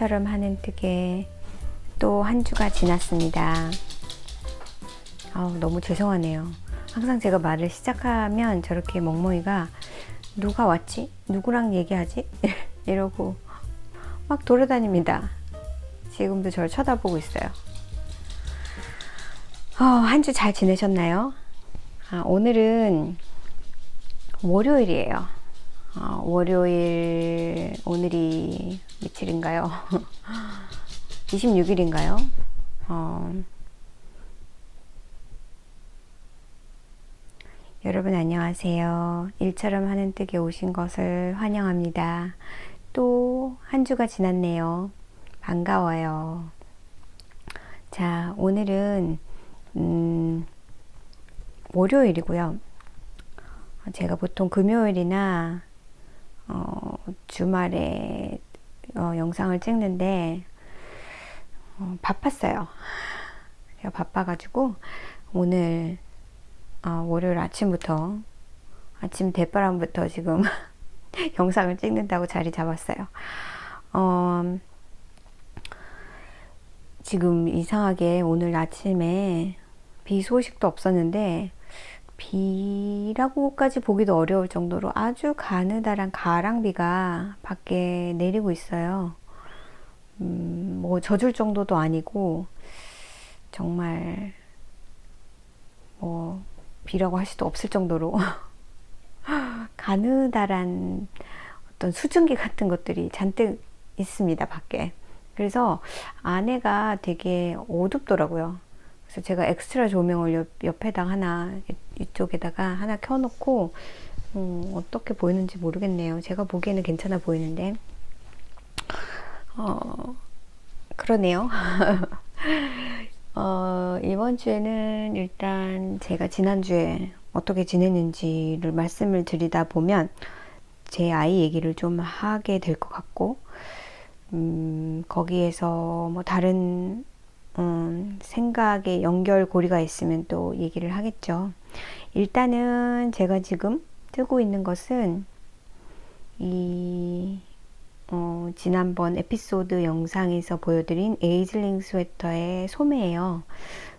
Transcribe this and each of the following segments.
일처럼 하는 뜨개 또 한 주가 지났습니다. 너무 죄송하네요. 항상 제가 말을 시작하면 저렇게 멍멍이가 누가 왔지? 누구랑 얘기하지? 이러고 막 돌아다닙니다. 지금도 저를 쳐다보고 있어요. 한 주 잘 지내셨나요? 오늘은 월요일이에요. 월요일, 오늘이 며칠인가요? 26일인가요? 여러분 안녕하세요. 일처럼 하는 뜨개 오신 것을 환영합니다. 또 한 주가 지났네요. 반가워요. 자, 오늘은 월요일이고요. 제가 보통 금요일이나 주말에 영상을 찍는데 바빴어요. 제가 바빠가지고 오늘 월요일 아침부터 아침 대바람부터 지금 영상을 찍는다고 자리 잡았어요. 지금 이상하게 오늘 아침에 비 소식도 없었는데 비라고까지 보기도 어려울 정도로 아주 가느다란 가랑비가 밖에 내리고 있어요. 뭐 젖을 정도도 아니고 정말 뭐 비라고 할 수도 없을 정도로 가느다란 어떤 수증기 같은 것들이 잔뜩 있습니다, 밖에. 그래서 안에가 되게 어둡더라고요. 그래서 제가 엑스트라 조명을 옆에다 하나, 이쪽에다가 하나 켜놓고 어떻게 보이는지 모르겠네요. 제가 보기에는 괜찮아 보이는데 그러네요. 이번 주에는 일단 제가 지난주에 어떻게 지냈는지를 말씀을 드리다 보면 제 아이 얘기를 좀 하게 될 것 같고, 거기에서 뭐 다른 생각에 연결고리가 있으면 또 얘기를 하겠죠. 일단은 제가 지금 뜨고 있는 것은 지난번 에피소드 영상에서 보여드린 에이즐링 스웨터의 소매예요.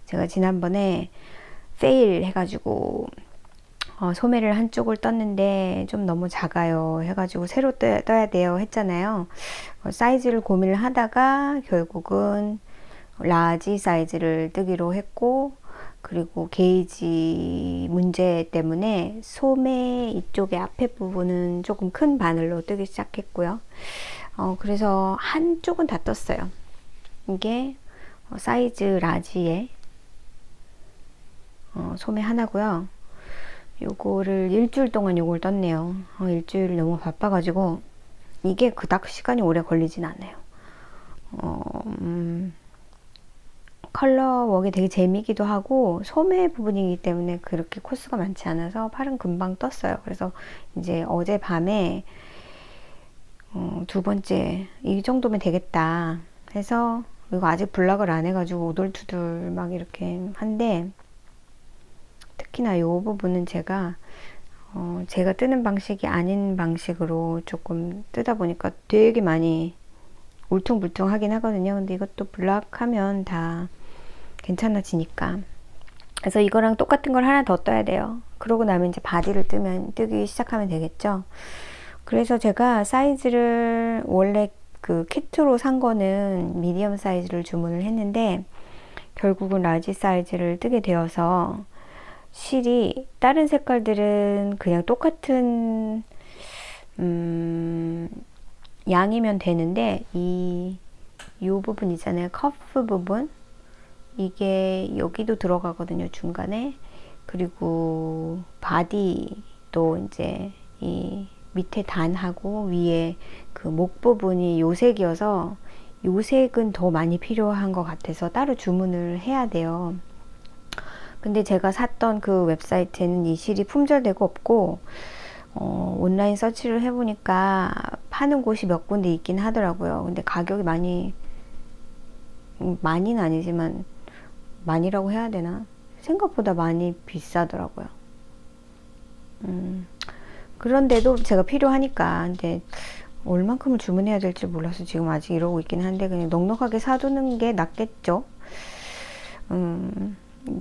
제가 지난번에 페일 해가지고 소매를 한쪽을 떴는데 좀 너무 작아요 해가지고 새로 떠야 돼요 했잖아요. 사이즈를 고민을 하다가 결국은 라지 사이즈를 뜨기로 했고, 그리고 게이지 문제 때문에 소매 이쪽의 앞에 부분은 조금 큰 바늘로 뜨기 시작했고요. 그래서 한쪽은 다 떴어요. 이게 사이즈 라지의 소매 하나고요. 요거를 일주일 동안 요걸 떴네요. 일주일 너무 바빠가지고 이게 그닥 시간이 오래 걸리진 않아요. 컬러웍이 되게 재미기도 하고 소매 부분이기 때문에 그렇게 코스가 많지 않아서 팔은 금방 떴어요. 그래서 이제 어젯밤에 두 번째 이 정도면 되겠다 해서, 이거 아직 블락을 안 해가지고 오돌투돌 막 이렇게 한데, 특히나 이 부분은 제가 뜨는 방식이 아닌 방식으로 조금 뜨다 보니까 되게 많이 울퉁불퉁 하긴 하거든요. 근데 이것도 블락하면 다 괜찮아지니까. 그래서 이거랑 똑같은 걸 하나 더 떠야 돼요. 그러고 나면 이제 바디를 뜨기 시작하면 되겠죠. 그래서 제가 사이즈를 원래 그 키트로 산 거는 미디엄 사이즈를 주문을 했는데 결국은 라지 사이즈를 뜨게 되어서, 실이 다른 색깔들은 그냥 똑같은 양이면 되는데 이 부분 있잖아요, 커프 부분, 이게 여기도 들어가거든요, 중간에. 그리고 바디도 이제 이 밑에 단하고 위에 그 목 부분이 요 색이어서 요 색은 더 많이 필요한 것 같아서 따로 주문을 해야 돼요. 근데 제가 샀던 그 웹사이트에는 이 실이 품절되고 없고, 온라인 서치를 해보니까 파는 곳이 몇 군데 있긴 하더라고요. 근데 가격이 많이는 아니지만, 많이라고 해야 되나? 생각보다 많이 비싸더라고요. 그런데도 제가 필요하니까. 근데 얼만큼을 주문해야 될지 몰라서 지금 아직 이러고 있긴 한데 그냥 넉넉하게 사두는 게 낫겠죠.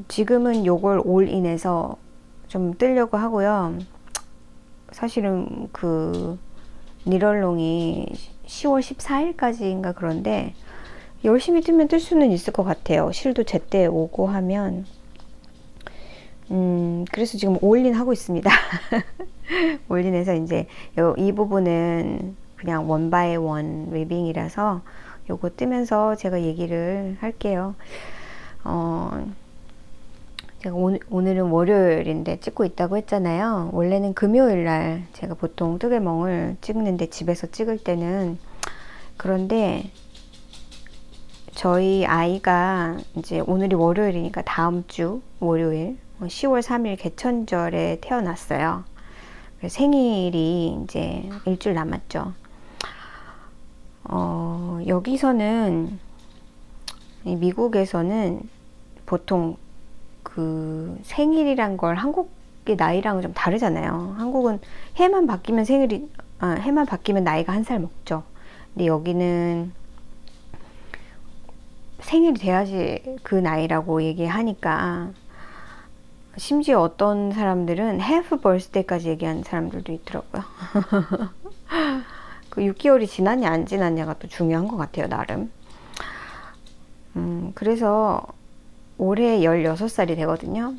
지금은 요걸 올인해서 좀 뜨려고 하고요. 사실은 그 니럴롱이 10월 14일까지인가 그런데 열심히 뜨면 뜰 수는 있을 것 같아요. 실도 제때 오고 하면. 그래서 지금 올인 하고 있습니다. 올인해서 이제 이 부분은 그냥 원 바이 원 웨빙이라서 요거 뜨면서 제가 얘기를 할게요. 제가 오늘은 월요일인데 찍고 있다고 했잖아요. 원래는 금요일날 제가 보통 뜨개멍을 찍는데 집에서 찍을 때는 그런데 저희 아이가 이제 오늘이 월요일이니까 다음 주 월요일 10월 3일 개천절에 태어났어요. 생일이 이제 일주일 남았죠. 여기서는 미국에서는 보통 그 생일이란 걸 한국의 나이랑은 좀 다르잖아요. 한국은 해만 바뀌면 해만 바뀌면 나이가 한 살 먹죠. 근데 여기는 생일이 돼야지 그 나이라고 얘기하니까 심지어 어떤 사람들은 have birthday까지 얘기하는 사람들도 있더라고요. 그 6개월이 지났냐 안 지났냐가 또 중요한 것 같아요, 나름. 그래서 올해 16살이 되거든요.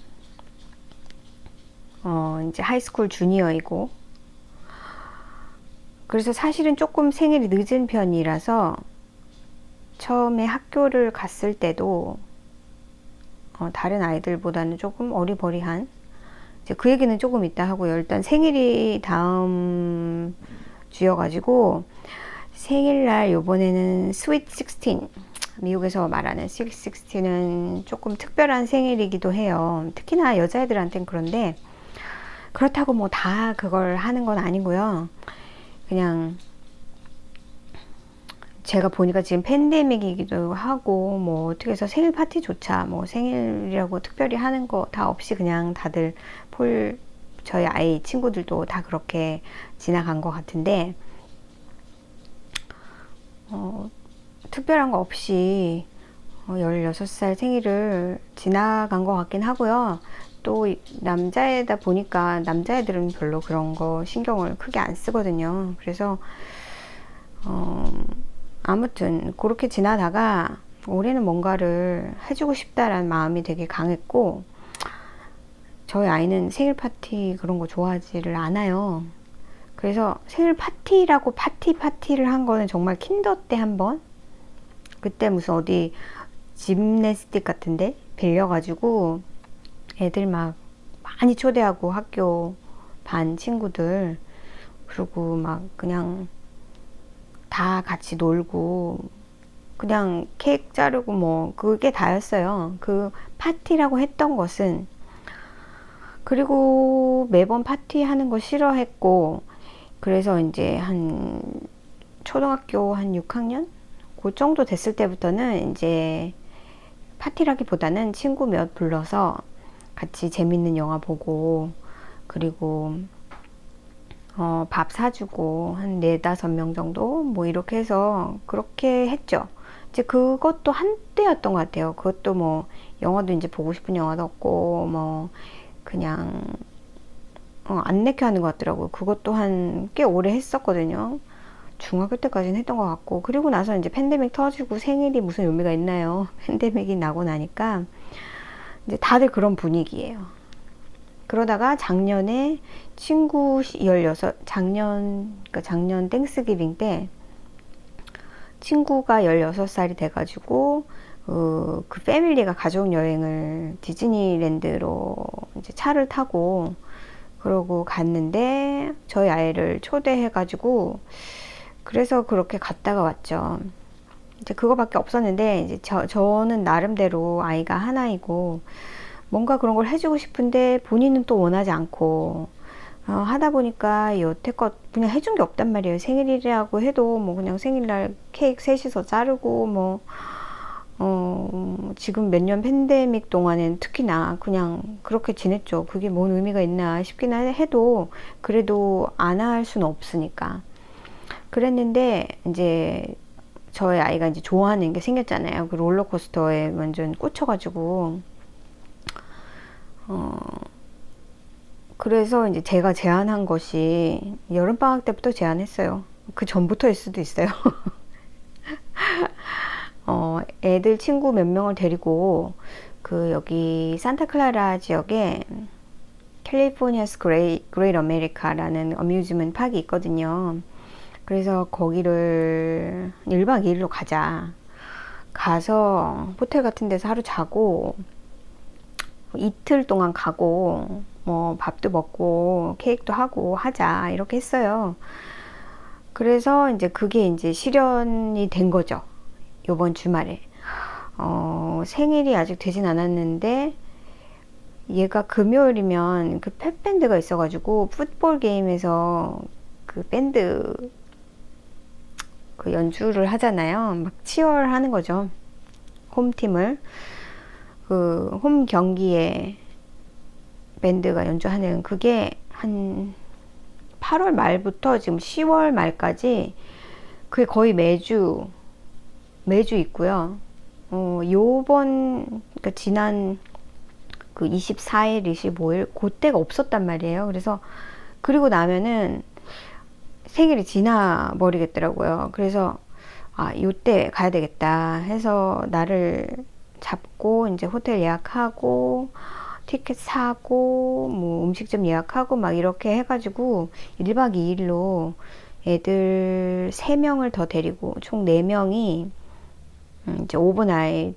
이제 하이스쿨 주니어이고. 그래서 사실은 조금 생일이 늦은 편이라서 처음에 학교를 갔을 때도 다른 아이들보다는 조금 어리버리한, 이제 그 얘기는 조금 이따 하고요. 일단 생일이 다음 주여가지고 생일날 요번에는 스윗 16, 미국에서 말하는 스윗 16은 조금 특별한 생일이기도 해요. 특히나 여자애들한테는. 그런데 그렇다고 뭐 다 그걸 하는 건 아니고요. 그냥 제가 보니까 지금 팬데믹이기도 하고 뭐 어떻게 해서 생일 파티조차 뭐 생일이라고 특별히 하는 거 다 없이 그냥 다들 저희 아이 친구들도 다 그렇게 지나간 것 같은데 특별한 거 없이 16살 생일을 지나간 것 같긴 하고요. 또 남자애다 보니까 남자애들은 별로 그런 거 신경을 크게 안 쓰거든요. 그래서 아무튼 그렇게 지나다가 올해는 뭔가를 해주고 싶다라는 마음이 되게 강했고, 저희 아이는 생일 파티 그런 거 좋아하지를 않아요. 그래서 생일 파티라고 파티를 한 거는 정말 킨더 때 한 번, 그때 무슨 어디 짐네스틱 같은데 빌려가지고 애들 막 많이 초대하고 학교 반 친구들, 그리고 막 그냥 다 같이 놀고 그냥 케이크 자르고 뭐 그게 다였어요. 그 파티라고 했던 것은. 그리고 매번 파티하는 거 싫어했고, 그래서 이제 한 초등학교 한 6학년 그 정도 됐을 때부터는 이제 파티라기보다는 친구 몇 불러서 같이 재밌는 영화 보고, 그리고 밥 사주고 한 4~5명 정도 뭐 이렇게 해서 그렇게 했죠. 이제 그것도 한때였던 것 같아요. 그것도 뭐 영화도 이제 보고 싶은 영화도 없고 뭐 그냥 안 내켜 하는 것 같더라고요. 그것도 한 꽤 오래 했었거든요. 중학교 때까지는 했던 것 같고, 그리고 나서 이제 팬데믹 터지고 생일이 무슨 의미가 있나요? 팬데믹이 나고 나니까 이제 다들 그런 분위기예요. 그러다가 작년에 친구 16, 작년 땡스기빙 때 친구가 16살이 돼가지고 그 패밀리가 가족 여행을 디즈니랜드로 이제 차를 타고 그러고 갔는데 저희 아이를 초대해가지고 그래서 그렇게 갔다가 왔죠. 이제 그거밖에 없었는데 이제 저는 나름대로 아이가 하나이고 뭔가 그런 걸 해주고 싶은데 본인은 또 원하지 않고 하다 보니까 여태껏 그냥 해준 게 없단 말이에요. 생일이라고 해도 뭐 그냥 생일날 케이크 셋이서 자르고 뭐 지금 몇 년 팬데믹 동안엔 특히나 그냥 그렇게 지냈죠. 그게 뭔 의미가 있나 싶긴 해도 그래도 안 할 수는 없으니까. 그랬는데 이제 저희 아이가 이제 좋아하는 게 생겼잖아요. 그 롤러코스터에 완전 꽂혀가지고 그래서 이제 제가 제안한 것이 여름방학 때부터 제안했어요. 그 전부터일 수도 있어요. 애들 친구 몇 명을 데리고 그 여기 산타클라라 지역에 캘리포니아스 그레이트 아메리카라는 어뮤즈먼트 파크가 있거든요. 그래서 거기를 1박 2일로 가자. 가서 호텔 같은 데서 하루 자고 이틀 동안 가고 뭐 밥도 먹고 케이크도 하고 하자 이렇게 했어요. 그래서 이제 그게 이제 실현이 된 거죠. 요번 주말에. 생일이 아직 되진 않았는데 얘가 금요일이면 그 펫밴드가 있어가지고 풋볼 게임에서 그 밴드 그 연주를 하잖아요. 막 치열 하는 거죠. 홈팀을. 그 홈 경기에 밴드가 연주하는 그게 한 8월 말부터 지금 10월 말까지 그게 거의 매주 있고요. 그러니까 지난 그 24일, 25일 그때가 없었단 말이에요. 그래서 그리고 나면은 생일이 지나 버리겠더라고요. 그래서 요때 가야 되겠다 해서 날을 잡고 이제 호텔 예약하고 티켓 사고 뭐 음식점 예약하고 막 이렇게 해가지고 1박 2일로 애들 3명을 더 데리고 총 4명이 이제 오버나잇으로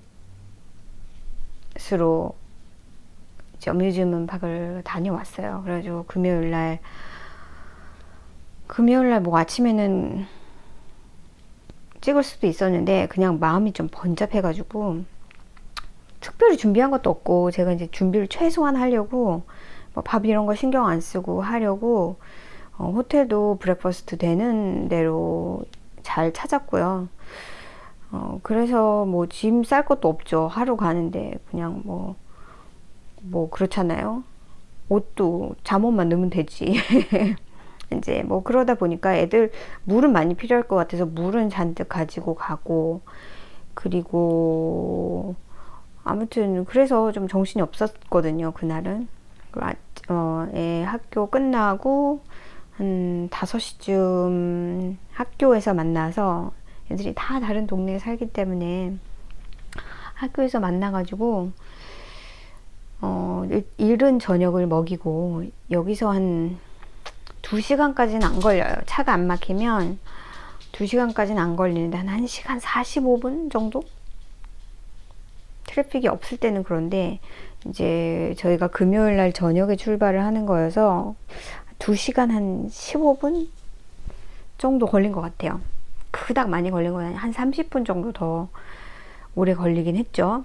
이제 어뮤즈먼트 파크를 다녀왔어요. 그래가지고 금요일날 뭐 아침에는 찍을 수도 있었는데 그냥 마음이 좀 번잡해가지고 특별히 준비한 것도 없고 제가 이제 준비를 최소한 하려고 뭐 밥 이런 거 신경 안 쓰고 하려고 호텔도 브렉퍼스트 되는 대로 잘 찾았고요. 그래서 뭐 짐 쌀 것도 없죠. 하루 가는데 그냥 뭐 그렇잖아요. 옷도 잠옷만 넣으면 되지. 이제 뭐 그러다 보니까 애들 물은 많이 필요할 것 같아서 물은 잔뜩 가지고 가고 그리고 아무튼 그래서 좀 정신이 없었거든요. 그날은. 애 학교 끝나고 한 5시쯤 학교에서 만나서 애들이 다 다른 동네에 살기 때문에 학교에서 만나가지고 이른 저녁을 먹이고 여기서 한 2시간까지는 안 걸려요. 차가 안 막히면 2시간까지는 안 걸리는데 한 1시간 45분 정도? 트래픽이 없을 때는 그런데 이제 저희가 금요일날 저녁에 출발을 하는 거여서 2시간 한 15분 정도 걸린 것 같아요. 그닥 많이 걸린 건 아니에요. 한 30분 정도 더 오래 걸리긴 했죠.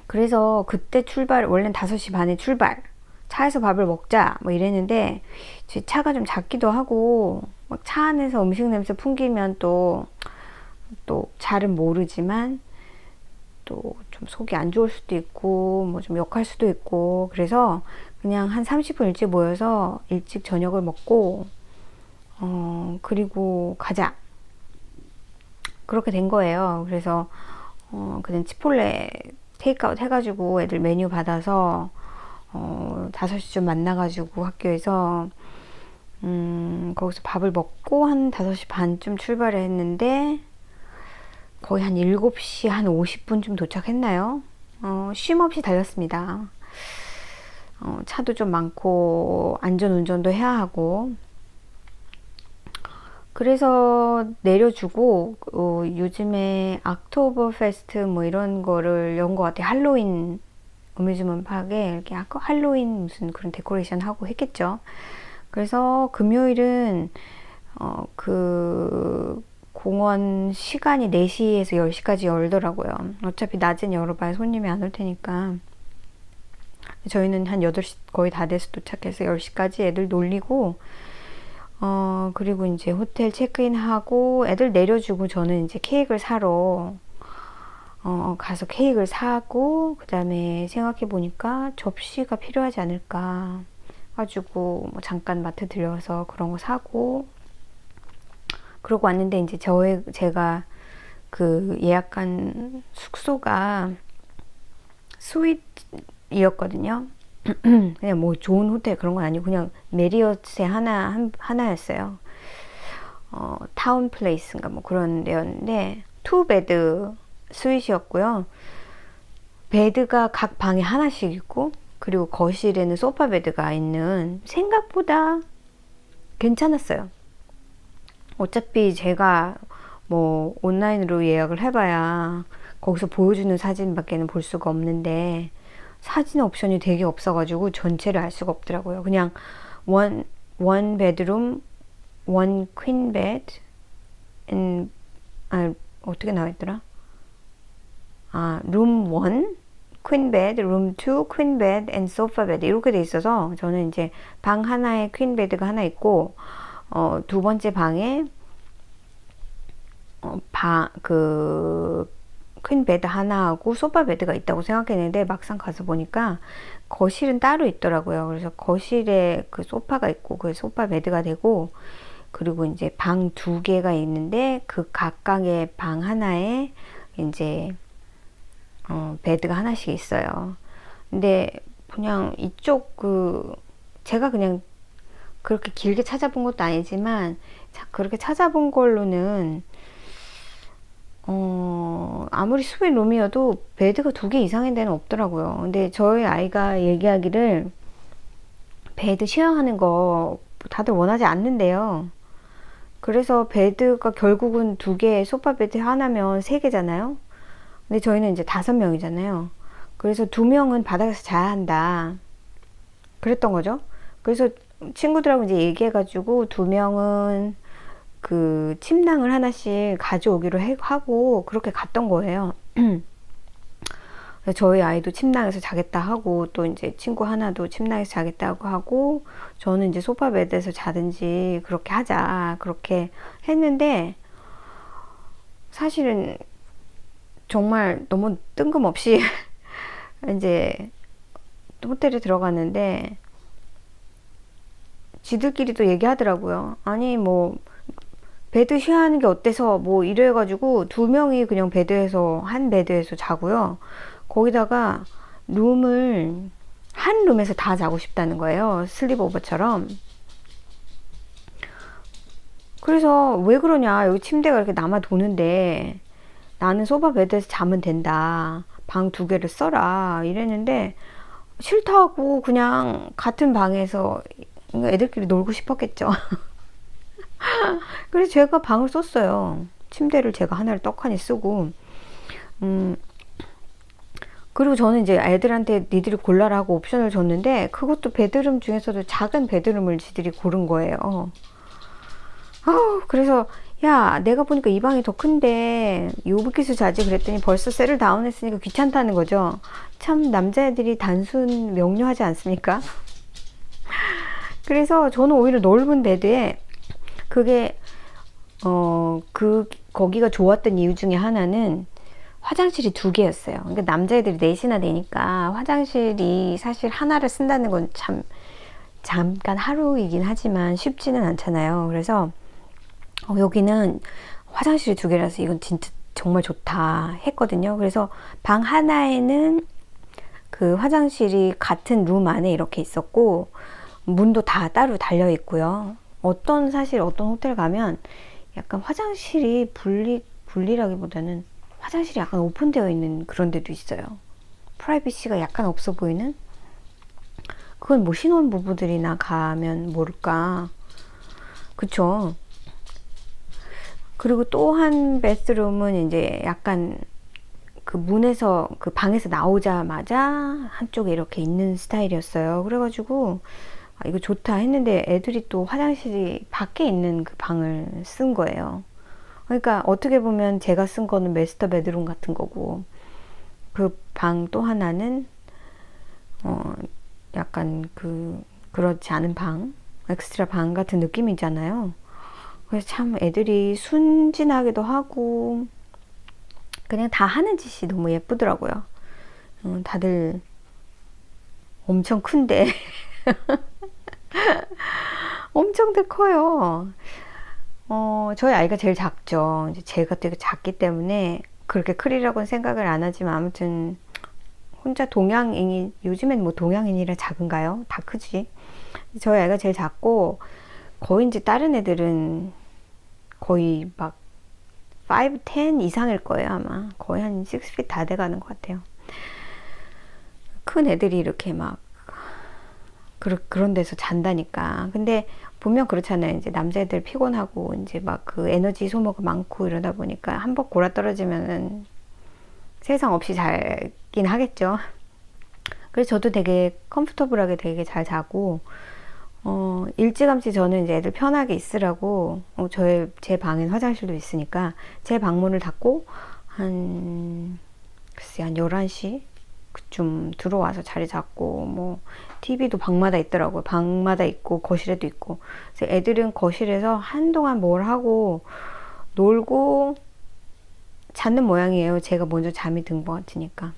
그래서 그때 원래는 5시 반에 출발, 차에서 밥을 먹자 뭐 이랬는데 제 차가 좀 작기도 하고 막 차 안에서 음식 냄새 풍기면 또 잘은 모르지만 또 좀 속이 안 좋을 수도 있고 뭐 좀 역할 수도 있고 그래서 그냥 한 30분 일찍 모여서 일찍 저녁을 먹고 그리고 가자 그렇게 된 거예요. 그래서 그냥 치폴레 테이크아웃 해가지고 애들 메뉴 받아서 5시쯤 만나가지고 학교에서 거기서 밥을 먹고 한 5시 반쯤 출발을 했는데 거의 한 7시 한 50분쯤 도착했나요? 쉼 없이 달렸습니다. 차도 좀 많고 안전운전도 해야 하고 그래서 내려주고 요즘에 악토버 페스트 뭐 이런 거를 연 것 같아요. 할로윈 어뮤즈먼트 파크에 이렇게 할로윈 무슨 그런 데코레이션 하고 했겠죠. 그래서 금요일은 그 공원 시간이 4시에서 10시까지 열더라고요. 어차피 낮은 열어봐야 손님이 안 올 테니까. 저희는 한 8시 거의 다 돼서 도착해서 10시까지 애들 놀리고 그리고 이제 호텔 체크인하고 애들 내려주고 저는 이제 케이크를 사러 가서 케이크를 사고 그 다음에 생각해 보니까 접시가 필요하지 않을까 가지고 뭐 잠깐 마트 들려서 그런 거 사고 그러고 왔는데 이제 제가 그 예약한 숙소가 스윗이었거든요. 그냥 뭐 좋은 호텔 그런 건 아니고 그냥 메리어트의 하나였어요. 타운 플레이스인가 뭐 그런 데였는데 투 베드 스윗이었고요. 베드가 각 방에 하나씩 있고 그리고 거실에는 소파 베드가 있는, 생각보다 괜찮았어요. 어차피 제가 뭐 온라인으로 예약을 해봐야 거기서 보여주는 사진밖에는 볼 수가 없는데 사진 옵션이 되게 없어가지고 전체를 알 수가 없더라고요. 그냥 원 베드룸, 원 퀸 베드, 어떻게 나와있더라? 룸 1, 퀸 베드, 룸 2, 퀸 베드, 앤 소파 베드 이렇게 돼 있어서 저는 이제 방 하나에 퀸 베드가 하나 있고 두 번째 방에 퀸 베드 하나하고 소파 베드가 있다고 생각했는데 막상 가서 보니까 거실은 따로 있더라고요. 그래서 거실에 그 소파가 있고 그 소파 베드가 되고, 그리고 이제 방 두 개가 있는데 그 각각의 방 하나에 이제 베드가 하나씩 있어요. 근데 그냥 이쪽 제가 그냥 그렇게 길게 찾아본 것도 아니지만 그렇게 찾아본 걸로는 아무리 스윗 룸이어도 베드가 두 개 이상인 데는 없더라고요. 근데 저희 아이가 얘기하기를 베드 쉐어하는 거 다들 원하지 않는데요. 그래서 베드가 결국은 두 개, 소파 베드 하나면 세 개잖아요. 근데 저희는 이제 5명이잖아요. 그래서 2명은 바닥에서 자야 한다 그랬던 거죠. 그래서 친구들하고 이제 얘기해가지고 2명은 그 침낭을 하나씩 가져오기로 하고 그렇게 갔던 거예요. 저희 아이도 침낭에서 자겠다 하고 또 이제 친구 하나도 침낭에서 자겠다고 하고 저는 이제 소파 베드에서 자든지 그렇게 하자 그렇게 했는데, 사실은 정말 너무 뜬금없이 이제 호텔에 들어갔는데 지들끼리도 얘기하더라고요. 아니 뭐 베드 쉐어하는 게 어때서 뭐 이래가지고 2명이 그냥 한 베드에서 자고요. 거기다가 한 룸에서 다 자고 싶다는 거예요. 슬립오버처럼. 그래서 왜 그러냐, 여기 침대가 이렇게 남아 도는데 나는 소파 베드에서 자면 된다, 방 2개를 써라 이랬는데 싫다고 그냥 같은 방에서 애들끼리 놀고 싶었겠죠. 그래서 제가 방을 썼어요. 침대를 제가 하나를 떡하니 쓰고 그리고 저는 이제 애들한테 니들이 골라라고 옵션을 줬는데 그것도 베드룸 중에서도 작은 베드룸을 지들이 고른 거예요. 그래서 야, 내가 보니까 이 방이 더 큰데 요부키스 자지 그랬더니 벌써 셀을 다운했으니까 귀찮다는 거죠. 참 남자애들이 단순 명료하지 않습니까? 그래서 저는 오히려 넓은 베드에 그게 거기가 좋았던 이유 중에 하나는 화장실이 2개였어요. 그러니까 남자애들이 4이나 되니까 화장실이 사실 하나를 쓴다는 건 참 잠깐 하루이긴 하지만 쉽지는 않잖아요. 그래서 여기는 화장실이 2개라서 이건 진짜 정말 좋다 했거든요. 그래서 방 하나에는 그 화장실이 같은 룸 안에 이렇게 있었고 문도 다 따로 달려 있고요. 사실 어떤 호텔 가면 약간 화장실이 분리라기보다는 화장실이 약간 오픈되어 있는 그런 데도 있어요. 프라이빗시가 약간 없어 보이는? 그건 뭐 신혼부부들이나 가면 모를까. 그쵸? 그리고 또 한 베스룸은 이제 약간 그 문에서 그 방에서 나오자마자 한쪽에 이렇게 있는 스타일이었어요. 그래가지고 이거 좋다 했는데 애들이 또 화장실이 밖에 있는 그 방을 쓴 거예요. 그러니까 어떻게 보면 제가 쓴 거는 마스터 베드룸 같은 거고 그 방 또 하나는 약간 그렇지 않은 방, 엑스트라 방 같은 느낌이잖아요. 그래서 참 애들이 순진하기도 하고 그냥 다 하는 짓이 너무 예쁘더라고요. 다들 엄청 큰데 엄청들 커요. 저희 아이가 제일 작죠. 이제 제가 되게 작기 때문에 그렇게 크리라고는 생각을 안 하지만 아무튼 혼자 동양인이, 요즘엔 뭐 동양인이라 작은가요? 다 크지. 저희 아이가 제일 작고, 거의 이제 다른 애들은 거의 막 5, 10 이상일 거예요, 아마. 거의 한 6feet 다 돼가는 것 같아요. 큰 애들이 이렇게 막, 그런 데서 잔다니까. 근데 보면 그렇잖아요. 이제 남자애들 피곤하고, 이제 막 그 에너지 소모가 많고 이러다 보니까 한 번 골아 떨어지면은 세상 없이 잘긴 하겠죠. 그래서 저도 되게 컴포터블하게 되게 잘 자고, 일찌감치 저는 이제 애들 편하게 있으라고, 제 방엔 화장실도 있으니까, 제 방문을 닫고, 글쎄, 한 11시? 그쯤 들어와서 자리 잡고, 뭐, TV도 방마다 있더라고요. 방마다 있고, 거실에도 있고. 그래서 애들은 거실에서 한동안 뭘 하고, 놀고, 자는 모양이에요. 제가 먼저 잠이 든 것 같으니까.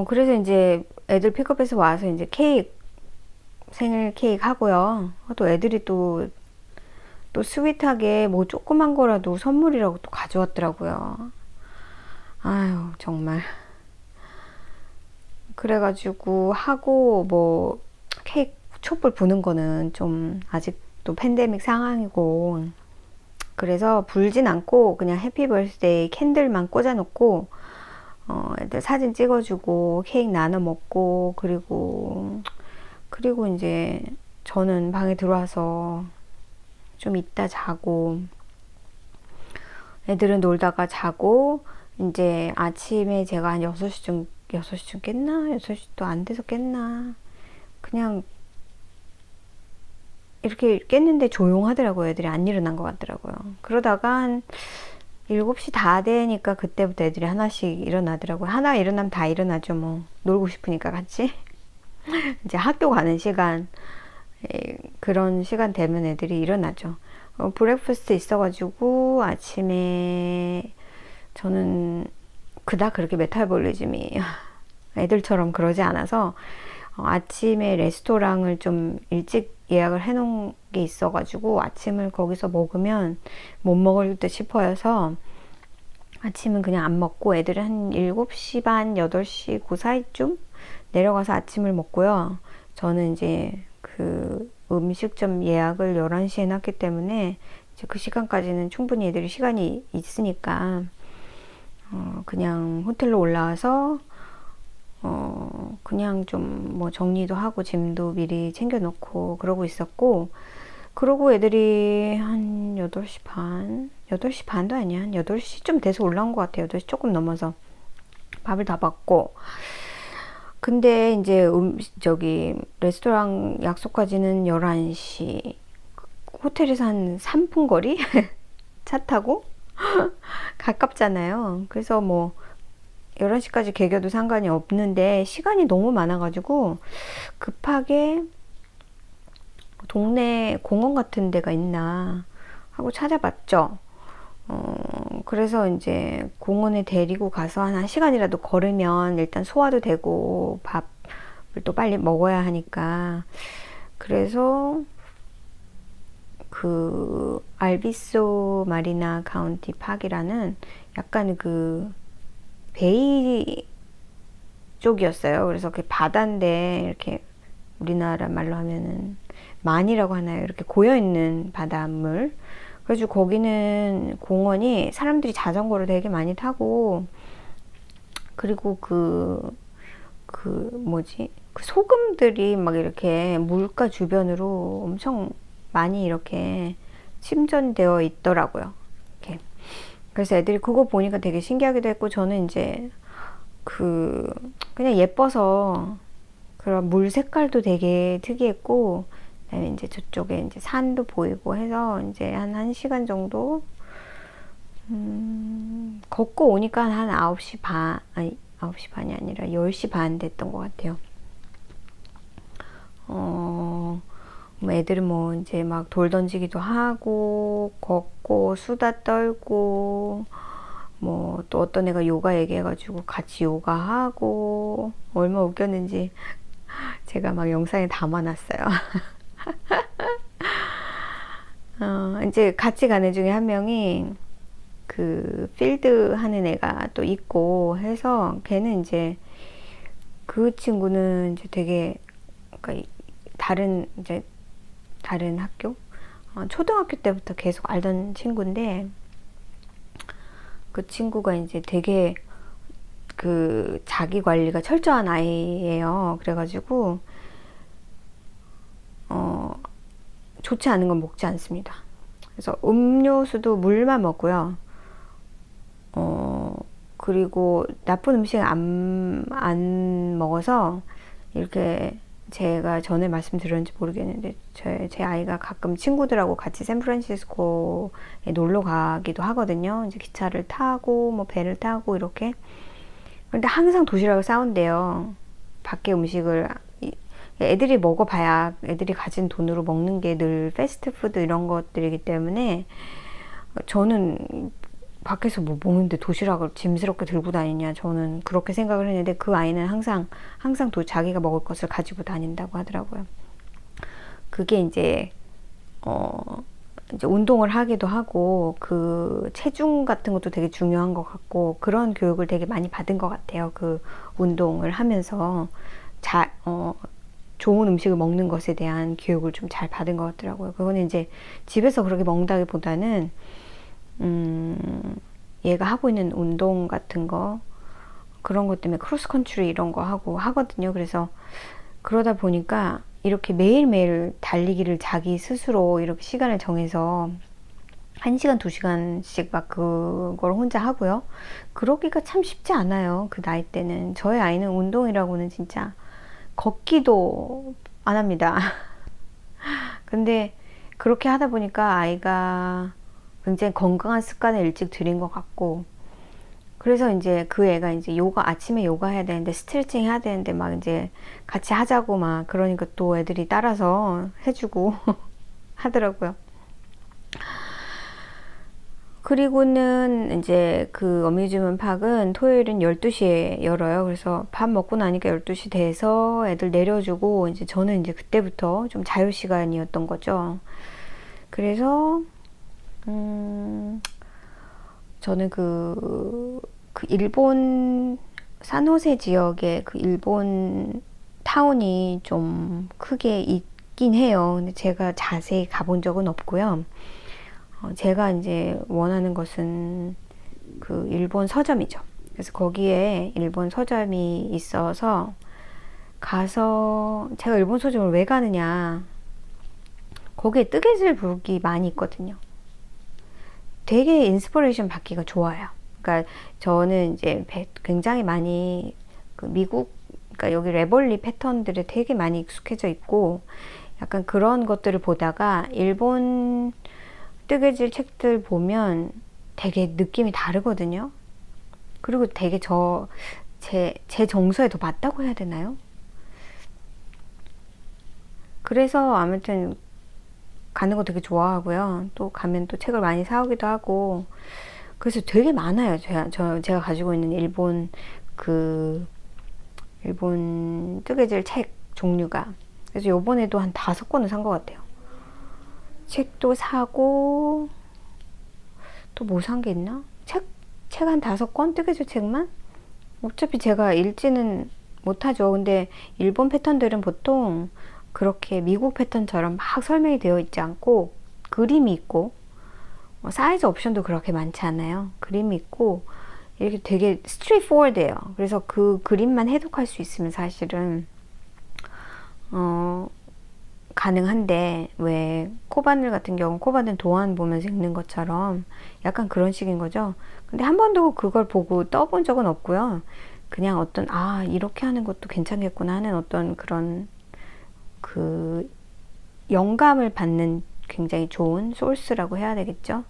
그래서 이제 애들 픽업해서 와서 이제 생일 케이크 하고요. 또 애들이 또 스윗하게 뭐 조그만 거라도 선물이라고 또 가져왔더라고요. 아유, 정말. 그래가지고 하고 뭐 케이크 촛불 부는 거는 좀 아직도 팬데믹 상황이고, 그래서 불진 않고 그냥 해피 벌스데이 캔들만 꽂아놓고 애들 사진 찍어주고 케이크 나눠 먹고, 그리고 이제 저는 방에 들어와서 좀 이따 자고, 애들은 놀다가 자고, 이제 아침에 제가 한 6시쯤 깼나? 6시도 안 돼서 깼나? 그냥 이렇게 깼는데 조용하더라고요. 애들이 안 일어난 것 같더라고요. 그러다가 한 7시 다 되니까 그때부터 애들이 하나씩 일어나더라고요. 하나 일어나면 다 일어나죠. 뭐 놀고 싶으니까 같이. 이제 학교 가는 시간, 그런 시간 되면 애들이 일어나죠. 브렉퍼스트 있어가지고 아침에 저는 그닥 그렇게 메타볼리즘이 애들처럼 그러지 않아서 아침에 레스토랑을 좀 일찍 예약을 해놓은 게 있어가지고 아침을 거기서 먹으면 못 먹을 듯 싶어서 아침은 그냥 안 먹고 애들은 한 7시 반, 8시 그 사이쯤 내려가서 아침을 먹고요. 저는 이제 그 음식점 예약을 11시에 해놨기 때문에 이제 그 시간까지는 충분히 애들이 시간이 있으니까 그냥 호텔로 올라와서 그냥 좀 뭐 정리도 하고 짐도 미리 챙겨놓고 그러고 있었고, 그러고 애들이 한 8시 반, 8시 반도 아니야. 한 8시쯤 돼서 올라온 것 같아요. 8시 조금 넘어서 밥을 다 먹고. 근데 이제 저기 레스토랑 약속까지는 11시. 호텔에서 한 3분 거리? 차 타고? 가깝잖아요. 그래서 뭐 11시까지 개겨도 상관이 없는데 시간이 너무 많아가지고 급하게 동네 공원 같은 데가 있나 하고 찾아봤죠. 그래서 이제 공원에 데리고 가서 한 1시간이라도 걸으면 일단 소화도 되고 밥을 또 빨리 먹어야 하니까, 그래서 그 알비소 마리나 카운티 파크라는 약간 그 베이 쪽이었어요. 그래서 그 바다인데 이렇게 우리나라 말로 하면은 만이라고 하나요? 이렇게 고여있는 바닷물. 그래가지고 거기는 공원이 사람들이 자전거를 되게 많이 타고, 그리고 뭐지? 그 소금들이 막 이렇게 물가 주변으로 엄청 많이 이렇게 침전되어 있더라고요. 이렇게. 그래서 애들이 그거 보니까 되게 신기하기도 했고, 저는 이제 그냥 예뻐서 그런 물 색깔도 되게 특이했고, 그다음에 이제 저쪽에 이제 산도 보이고 해서 이제 한 1시간 정도 걷고 오니까 한 9시 반, 아니 9시 반이 아니라 10시 반 됐던 것 같아요. 뭐 애들은 뭐 이제 막 돌 던지기도 하고 걷고 수다 떨고, 뭐 또 어떤 애가 요가 얘기해가지고 같이 요가하고, 얼마 웃겼는지 제가 막 영상에 담아놨어요. 이제 같이 간 애 중에 한 명이 그 필드 하는 애가 또 있고 해서 걔는 이제 그 친구는 이제 되게 그러니까 이제 다른 학교 초등학교 때부터 계속 알던 친구인데 그 친구가 이제 되게 그 자기 관리가 철저한 아이예요. 그래가지고 좋지 않은 건 먹지 않습니다. 그래서 음료수도 물만 먹고요. 그리고 나쁜 음식 안 먹어서 이렇게 제가 전에 말씀드렸는지 모르겠는데 제 아이가 가끔 친구들하고 같이 샌프란시스코에 놀러 가기도 하거든요. 이제 기차를 타고 뭐 배를 타고 이렇게. 근데 항상 도시락을 싸운대요. 밖에 음식을 애들이 먹어봐야 애들이 가진 돈으로 먹는 게 늘 패스트푸드 이런 것들이기 때문에 저는 밖에서 뭐 먹는데 도시락을 짐스럽게 들고 다니냐 저는 그렇게 생각을 했는데 그 아이는 항상 자기가 먹을 것을 가지고 다닌다고 하더라고요. 그게 이제 운동을 하기도 하고 그 체중 같은 것도 되게 중요한 것 같고 그런 교육을 되게 많이 받은 것 같아요. 그 운동을 하면서 좋은 음식을 먹는 것에 대한 교육을 좀 잘 받은 것 같더라고요. 그거는 이제 집에서 그렇게 먹는다기보다는 얘가 하고 있는 운동 같은 거 그런 것 때문에 크로스컨트리 이런 거 하고 하거든요. 그래서 그러다 보니까 이렇게 매일매일 달리기를 자기 스스로 이렇게 시간을 정해서 1시간, 2시간씩 막 그걸 혼자 하고요. 그러기가 참 쉽지 않아요. 그 나이 때는. 저희 아이는 운동이라고는 진짜 걷기도 안 합니다. 근데 그렇게 하다 보니까 아이가 굉장히 건강한 습관을 일찍 들인 것 같고 그래서 이제 그 애가 이제 아침에 요가 해야 되는데 스트레칭 해야 되는데 막 이제 같이 하자고 막 그러니까 또 애들이 따라서 해주고 하더라고요. 그리고는 이제 그 어뮤즈먼트 파크는 토요일은 12시에 열어요. 그래서 밥 먹고 나니까 12시 돼서 애들 내려주고 이제 저는 이제 그때부터 좀 자유 시간이었던 거죠. 그래서 저는 그 일본 산호세 지역에 그 일본 타운이 좀 크게 있긴 해요. 근데 제가 자세히 가본 적은 없고요. 제가 이제 원하는 것은 그 일본 서점이죠. 그래서 거기에 일본 서점이 있어서 가서 제가 일본 서점을 왜 가느냐. 거기에 뜨개질 북이 많이 있거든요. 되게 인스피레이션 받기가 좋아요. 그러니까 저는 이제 굉장히 많이 그 미국, 그러니까 여기 레벌리 패턴들에 되게 많이 익숙해져 있고 약간 그런 것들을 보다가 일본 뜨개질 책들 보면 되게 느낌이 다르거든요. 그리고 되게 제 정서에 더 맞다고 해야 되나요? 그래서 아무튼 가는 거 되게 좋아하고요. 또 가면 또 책을 많이 사오기도 하고 그래서 되게 많아요. 제가 가지고 있는 일본 뜨개질 책 종류가. 그래서 요번에도 한 5권을 산 것 같아요. 책도 사고 또 뭐 산 게 있나? 책 한 5권? 뜨개질 책만? 어차피 제가 읽지는 못하죠. 근데 일본 패턴들은 보통 그렇게 미국 패턴처럼 막 설명이 되어 있지 않고 그림이 있고 사이즈 옵션도 그렇게 많지 않아요. 그림이 있고 이렇게 되게 스트레이트 포워드예요. 그래서 그 그림만 해독할 수 있으면 사실은 가능한데 왜 코바늘 같은 경우 코바늘 도안 보면서 읽는 것처럼 약간 그런 식인 거죠. 근데 한 번도 그걸 보고 떠본 적은 없고요. 그냥 이렇게 하는 것도 괜찮겠구나 하는 어떤 그런 그 영감을 받는 굉장히 좋은 소스라고 해야 되겠죠.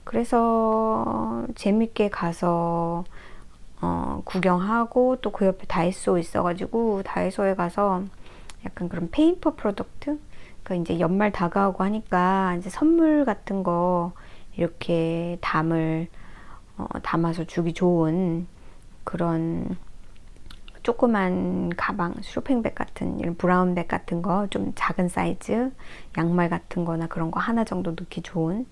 그래서 재밌게 가서 구경하고 또 그 옆에 다이소 있어가지고 다이소에 가서 약간 그런 페이퍼 프로덕트, 그 이제 연말 다가오고 하니까 이제 선물 같은 거 이렇게 담아서 주기 좋은 그런 조그만 가방, 쇼핑백 같은 이런 브라운백 같은 거, 좀 작은 사이즈, 양말 같은 거나 그런 거 하나 정도 넣기 좋은,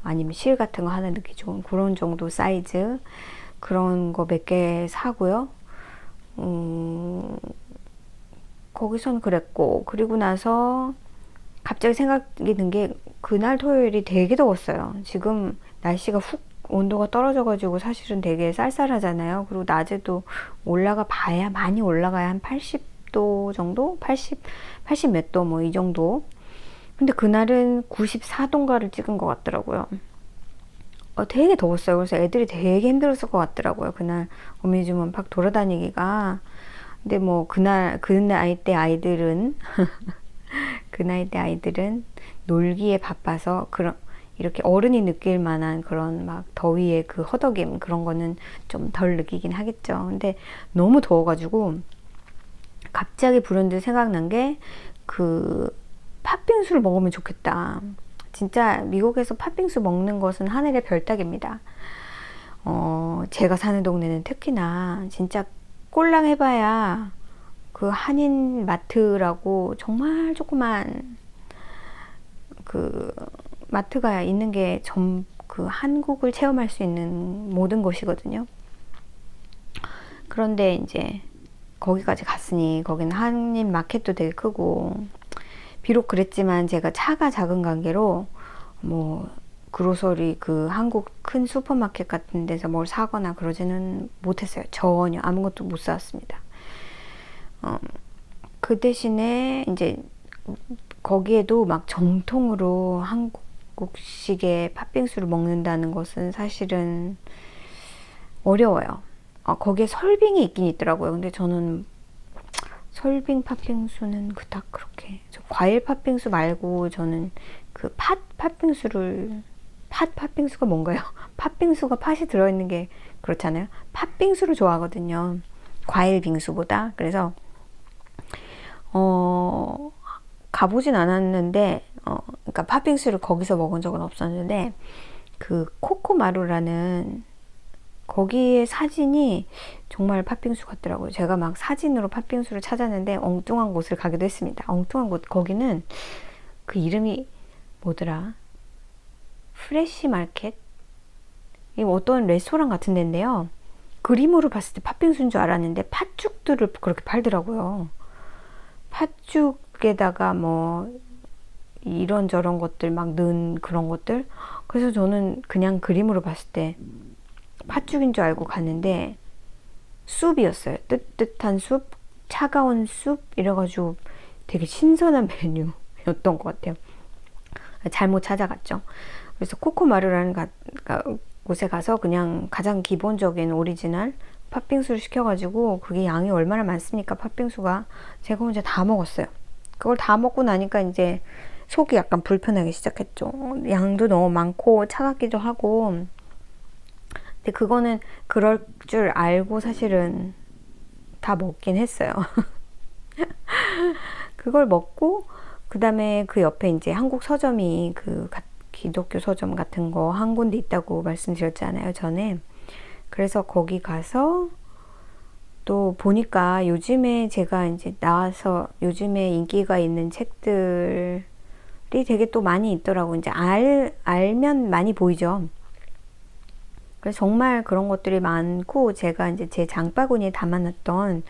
아니면 실 같은 거 하나 넣기 좋은 그런 정도 사이즈, 그런 거 몇 개 사고요. 거기선 그랬고, 그리고 나서 갑자기 생각이 든 게 그날 토요일이 되게 더웠어요. 지금 날씨가 훅 온도가 떨어져가지고 사실은 되게 쌀쌀하잖아요. 그리고 낮에도 올라가 봐야 많이 올라가야 한 80도 정도? 80 몇 도 뭐 이 정도. 근데 그날은 94도인가를 찍은 것 같더라고요. 되게 더웠어요. 그래서 애들이 되게 힘들었을 것 같더라고요. 그날 어뮤즈먼 팍 돌아다니기가. 근데 뭐 그 나이 때 아이들은 그 나이 때 아이들은 놀기에 바빠서 이렇게 어른이 느낄 만한 그런 막 더위의 그 허덕임 그런 거는 좀 덜 느끼긴 하겠죠. 근데 너무 더워가지고 갑자기 불현듯 생각난 게 그 팥빙수를 먹으면 좋겠다. 진짜 미국에서 팥빙수 먹는 것은 하늘의 별따기입니다. 제가 사는 동네는 특히나 진짜 꼴랑 해봐야 그 한인 마트라고 정말 조그만 그 마트가 있는 게 그 한국을 체험할 수 있는 모든 곳이거든요. 그런데 이제 거기까지 갔으니 거기는 한인 마켓도 되게 크고, 비록 그랬지만 제가 차가 작은 관계로 뭐 그로서리 그 한국 큰 슈퍼마켓 같은 데서 뭘 사거나 그러지는 못했어요. 전혀 아무것도 못 사왔습니다. 그 대신에 이제 거기에도 막 정통으로 한국식의 팥빙수를 먹는다는 것은 사실은 어려워요. 거기에 설빙이 있긴 있더라고요. 근데 저는 설빙 팥빙수는 그닥 그렇게, 과일 팥빙수 말고 저는 그 팥빙수가 뭔가요? 팥빙수가 팥이 들어있는 게 그렇잖아요. 팥빙수를 좋아하거든요. 과일 빙수보다. 그래서 가보진 않았는데, 그러니까 팥빙수를 거기서 먹은 적은 없었는데, 그 코코마루라는 거기에 사진이 정말 팥빙수 같더라고요. 제가 막 사진으로 팥빙수를 찾았는데 엉뚱한 곳을 가기도 했습니다. 엉뚱한 곳, 거기는 그 이름이 뭐더라? 프레시 마켓? 이 어떤 레스토랑 같은 데인데요. 그림으로 봤을 때 팥빙수인 줄 알았는데 팥죽들을 그렇게 팔더라고요. 팥죽에다가 뭐 이런저런 것들 막 넣은 그런 것들. 그래서 저는 그냥 그림으로 봤을 때 팥죽인 줄 알고 갔는데 숲이었어요. 뜨뜻한 숲, 차가운 숲 이래가지고 되게 신선한 메뉴였던 것 같아요. 잘못 찾아갔죠. 그래서 코코마루라는 곳에 가서 그냥 가장 기본적인 오리지널 팥빙수를 시켜가지고, 그게 양이 얼마나 많습니까? 팥빙수가. 제가 혼자 다 먹었어요. 그걸 다 먹고 나니까 이제 속이 약간 불편하기 시작했죠. 양도 너무 많고 차갑기도 하고. 근데 그거는 그럴 줄 알고 사실은 다 먹긴 했어요. 그걸 먹고, 그 다음에 그 옆에 이제 한국 서점이 그 기독교 서점 같은 거 한 군데 있다고 말씀드렸잖아요, 전에. 그래서 거기 가서 또 보니까 요즘에 제가 이제 나와서 요즘에 인기가 있는 책들이 되게 또 많이 있더라고. 이제 알면 많이 보이죠. 그래서 정말 그런 것들이 많고, 제가 이제 제 장바구니에 담아놨던,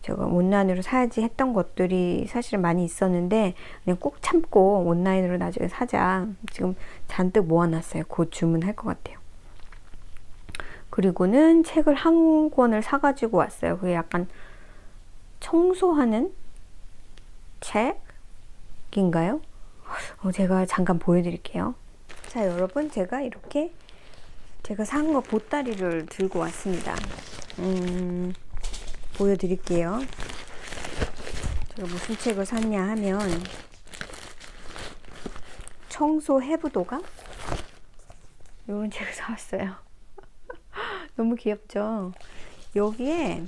제가 온라인으로 사야지 했던 것들이 사실은 많이 있었는데 그냥 꼭 참고 온라인으로 나중에 사자. 지금 잔뜩 모아놨어요. 곧 주문할 것 같아요. 그리고는 책을 한 권을 사가지고 왔어요. 그게 약간 청소하는 책인가요? 제가 잠깐 보여드릴게요. 자, 여러분, 제가 이렇게 제가 산 거 보따리를 들고 왔습니다. 보여드릴게요. 제가 무슨 책을 샀냐 하면 청소 해부도가 이런 책을 사왔어요. 너무 귀엽죠? 여기에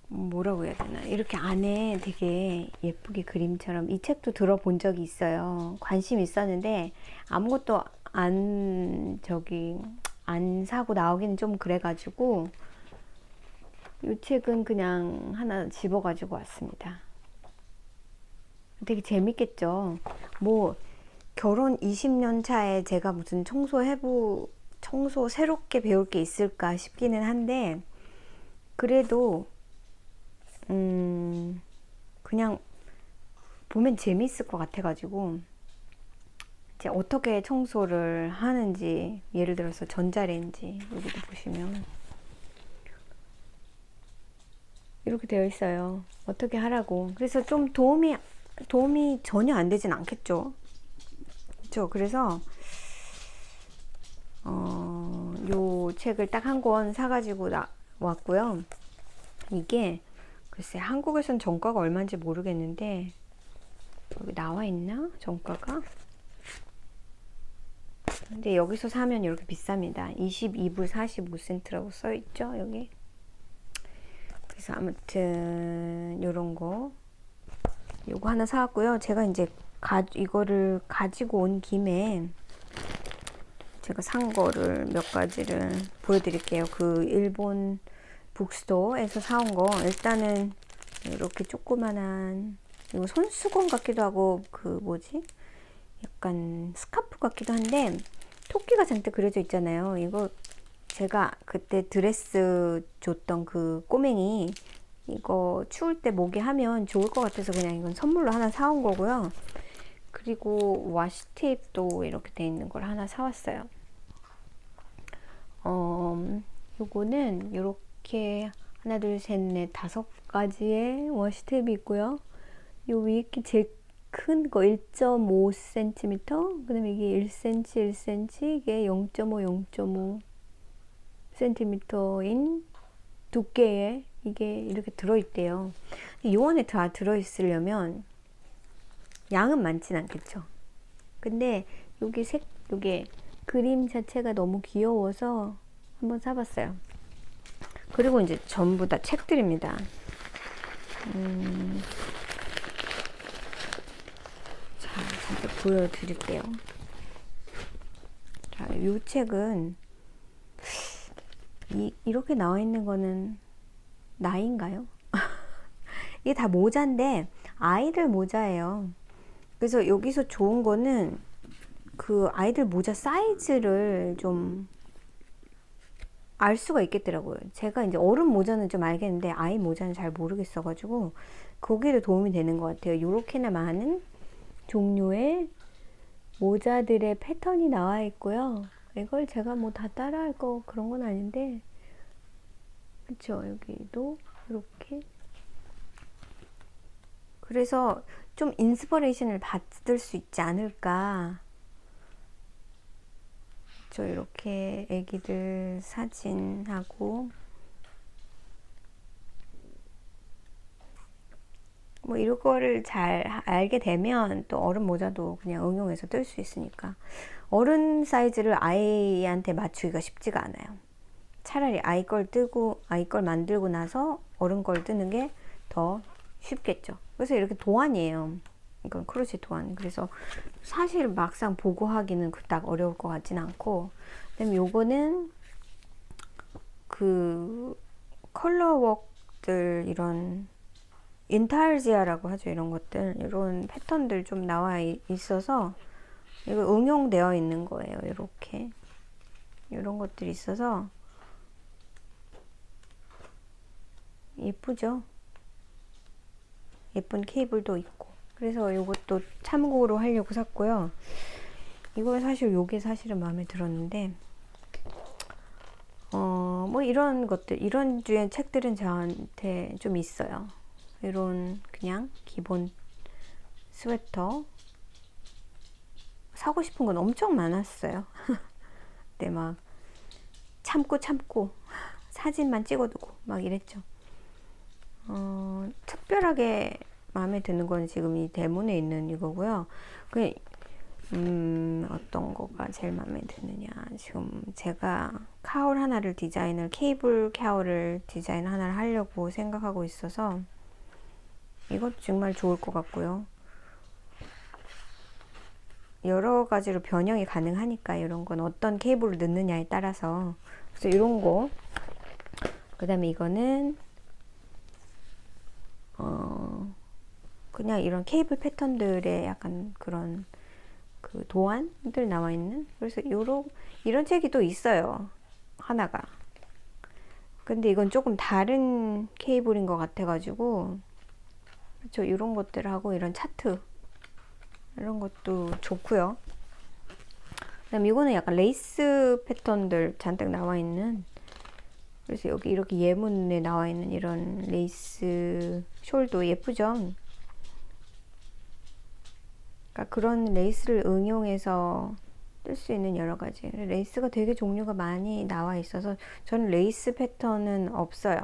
뭐라고 해야 되나, 이렇게 안에 되게 예쁘게 그림처럼, 이 책도 들어본 적이 있어요. 관심 있었는데 아무것도 안 사고 나오기는 좀 그래가지고 이 책은 그냥 하나 집어가지고 왔습니다. 되게 재밌겠죠. 뭐 결혼 20년 차에 제가 무슨 청소 새롭게 배울 게 있을까 싶기는 한데, 그래도 그냥 보면 재밌을 것 같아가지고, 이제 어떻게 청소를 하는지, 예를 들어서 전자레인지, 여기도 보시면 이렇게 되어 있어요. 어떻게 하라고. 그래서 좀 도움이 전혀 안 되진 않겠죠. 그렇죠. 그래서 요 책을 딱 한 권 사가지고 왔고요. 이게 글쎄 한국에선 정가가 얼마인지 모르겠는데, 여기 나와 있나? 정가가? 근데 여기서 사면 이렇게 비쌉니다. 22불 45센트라고 써있죠, 여기. 그래서 아무튼 요런 거 요거 하나 사왔고요. 제가 이제 이거를 가지고 온 김에 제가 산 거를 몇 가지를 보여드릴게요. 그 일본 북스토어에서 사온 거. 일단은 이렇게 조그만한, 이거 손수건 같기도 하고 그 뭐지? 약간 스카프 같기도 한데 토끼가 잔뜩 그려져 있잖아요. 이거 제가 그때 드레스 줬던 그 꼬맹이 이거 추울 때 목에 하면 좋을 것 같아서 그냥 이건 선물로 하나 사온 거고요. 그리고 와시 테이프도 이렇게 돼 있는 걸 하나 사왔어요. 요거는 이렇게 하나 둘 셋 넷 다섯 가지의 와시 테이프 있고요. 요 위에 제일 큰 거 1.5cm, 그 다음에 이게 1cm, 1cm, 이게 0.5, 0.5cm인 두께에 이게 이렇게 들어있대요. 요 안에 다 들어있으려면 양은 많진 않겠죠. 근데 요게 그림 자체가 너무 귀여워서 한번 사봤어요. 그리고 이제 전부 다 책들입니다. 자, 잠깐 보여드릴게요. 자, 이 책은 이렇게 나와 있는 거는 나인가요? 이게 다 모자인데 아이들 모자예요. 그래서 여기서 좋은 거는 그 아이들 모자 사이즈를 좀 알 수가 있겠더라고요. 제가 이제 어른 모자는 좀 알겠는데 아이 모자는 잘 모르겠어가지고 거기에도 도움이 되는 것 같아요. 요렇게나 많은 종류의 모자들의 패턴이 나와 있고요. 이걸 제가 뭐 다 따라할 거 그런 건 아닌데, 그쵸? 여기도 이렇게. 그래서 좀 인스퍼레이션을 받을 수 있지 않을까. 저 이렇게 애기들 사진하고 뭐 이런 거를 잘 알게 되면 또 어른 모자도 그냥 응용해서 뜰 수 있으니까 어른 사이즈를 아이한테 맞추기가 쉽지가 않아요. 차라리 아이 걸 만들고 나서 어른 걸 뜨는 게 더 쉽겠죠. 그래서 이렇게 도안이에요. 이건 크로셰 도안. 그래서 사실 막상 보고 하기는 그닥 어려울 것 같진 않고, 그다음에 요거는 그 컬러웍들, 이런 인타르지아라고 하죠. 이런 것들, 이런 패턴들 좀 나와 있어서 이거 응용되어 있는 거예요. 이렇게 이런 것들이 있어서 예쁘죠. 예쁜 케이블도 있고. 그래서 이것도 참고로 하려고 샀고요. 이거 사실 요게 사실은 마음에 들었는데, 뭐 이런 것들, 이런 류의 책들은 저한테 좀 있어요. 이런 그냥 기본 스웨터 사고 싶은 건 엄청 많았어요. 근데 막 참고 사진만 찍어두고 막 이랬죠. 특별하게 마음에 드는 건 지금 이 대문에 있는 이거고요. 어떤 거가 제일 마음에 드느냐. 지금 제가 케이블 카울을 디자인 하나를 하려고 생각하고 있어서 이것도 정말 좋을 것 같고요. 여러 가지로 변형이 가능하니까 이런 건 어떤 케이블을 넣느냐에 따라서. 그래서 이런 거. 그 다음에 이거는 그냥 이런 케이블 패턴들의 약간 그런 그 도안들 나와 있는, 그래서 이런 책이 또 있어요, 하나가. 근데 이건 조금 다른 케이블인 것 같아가지고, 그렇죠. 이런 것들하고 이런 차트 이런 것도 좋고요. 그다음 이거는 약간 레이스 패턴들 잔뜩 나와 있는, 그래서 여기 이렇게 예문에 나와 있는 이런 레이스 숄도 예쁘죠. 그러니까 그런 레이스를 응용해서 뜰 수 있는 여러 가지 레이스가 되게 종류가 많이 나와 있어서 저는 레이스 패턴은 없어요.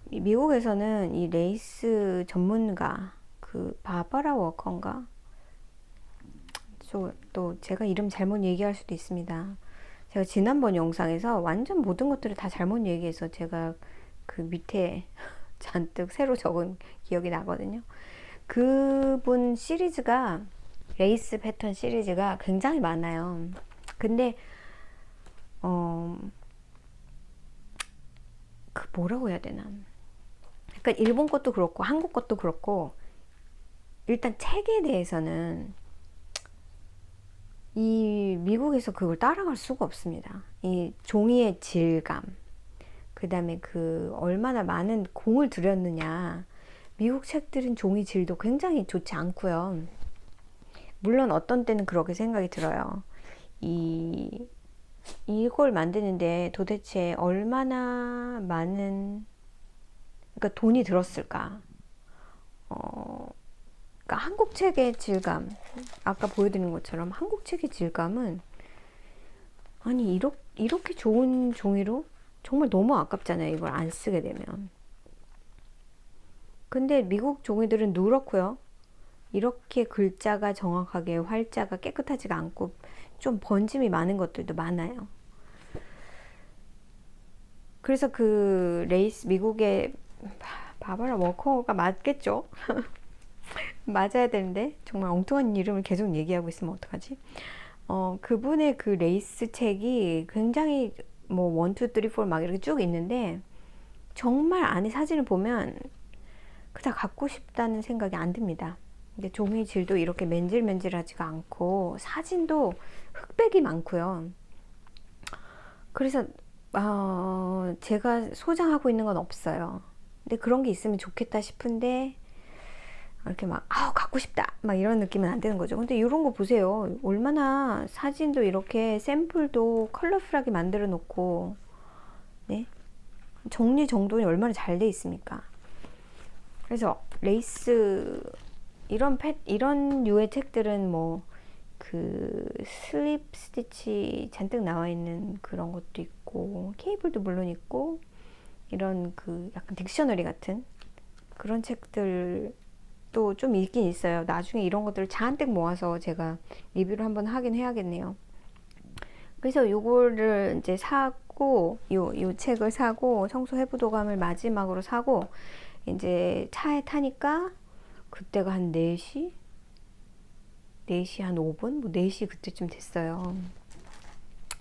미국에서는 이 레이스 전문가 그 바바라 워커인가, 또 제가 이름 잘못 얘기할 수도 있습니다. 제가 지난번 영상에서 완전 모든 것들을 다 잘못 얘기해서 제가 그 밑에 잔뜩 새로 적은 기억이 나거든요. 그분 시리즈가, 레이스 패턴 시리즈가 굉장히 많아요. 근데 그 뭐라고 해야 되나, 그러니까 일본 것도 그렇고 한국 것도 그렇고, 일단 책에 대해서는 이 미국에서 그걸 따라갈 수가 없습니다. 이 종이의 질감, 그 다음에 그 얼마나 많은 공을 들였느냐. 미국 책들은 종이 질도 굉장히 좋지 않고요. 물론 어떤 때는 그렇게 생각이 들어요. 이걸 만드는데 도대체 얼마나 많은, 그러니까 돈이 들었을까. 그러니까 한국 책의 질감, 아까 보여드린 것처럼 한국 책의 질감은, 아니 이렇게 좋은 종이로 정말 너무 아깝잖아요, 이걸 안 쓰게 되면. 근데 미국 종이들은 누렇고요. 이렇게 글자가 정확하게 활자가 깨끗하지가 않고 좀 번짐이 많은 것들도 많아요. 그래서 그 레이스, 미국의 바바라 워커가 맞겠죠? 맞아야 되는데 정말 엉뚱한 이름을 계속 얘기하고 있으면 어떡하지? 그분의 그 레이스 책이 굉장히 뭐 1, 2, 3, 4 막 이렇게 쭉 있는데, 정말 안에 사진을 보면 그다 갖고 싶다는 생각이 안 듭니다. 근데 종이 질도 이렇게 맨질맨질하지가 않고 사진도 흑백이 많고요. 그래서 제가 소장하고 있는 건 없어요. 근데 그런 게 있으면 좋겠다 싶은데 이렇게 막 갖고 싶다 막 이런 느낌은 안 드는 거죠. 근데 이런 거 보세요. 얼마나 사진도 이렇게 샘플도 컬러풀하게 만들어 놓고, 네? 정리정돈이 얼마나 잘 돼 있습니까? 그래서 레이스 이런 류의 책들은 뭐 그 슬립 스티치 잔뜩 나와 있는 그런 것도 있고, 케이블도 물론 있고, 이런 그 약간 딕셔너리 같은 그런 책들 또 좀 있긴 있어요. 나중에 이런 것들을 잔뜩 모아서 제가 리뷰를 한번 하긴 해야겠네요. 그래서 요거를 이제 사고, 요 책을 사고, 청소해부도감을 마지막으로 사고, 이제 차에 타니까 그때가 한 4시? 4시 한 5분? 뭐 4시 그때쯤 됐어요.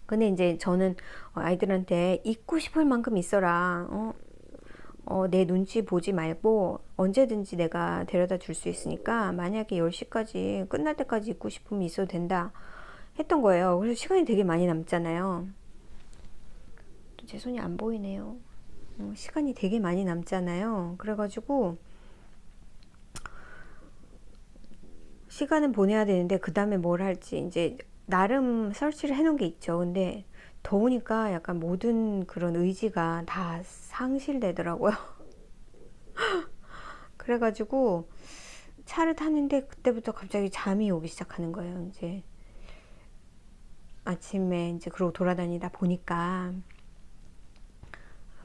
근데 이제 저는 아이들한테 있고 싶을 만큼 있어라. 내 눈치 보지 말고 언제든지 내가 데려다 줄 수 있으니까 만약에 10시까지 끝날 때까지 있고 싶으면 있어도 된다 했던 거예요. 그래서 시간이 되게 많이 남잖아요. 또 제 손이 안 보이네요. 시간이 되게 많이 남잖아요. 그래가지고 시간은 보내야 되는데 그 다음에 뭘 할지 이제 나름 설치를 해놓은 게 있죠. 근데 더우니까 약간 모든 그런 의지가 다 상실되더라고요. 그래가지고 차를 탔는데 그때부터 갑자기 잠이 오기 시작하는 거예요. 이제 아침에 이제 그러고 돌아다니다 보니까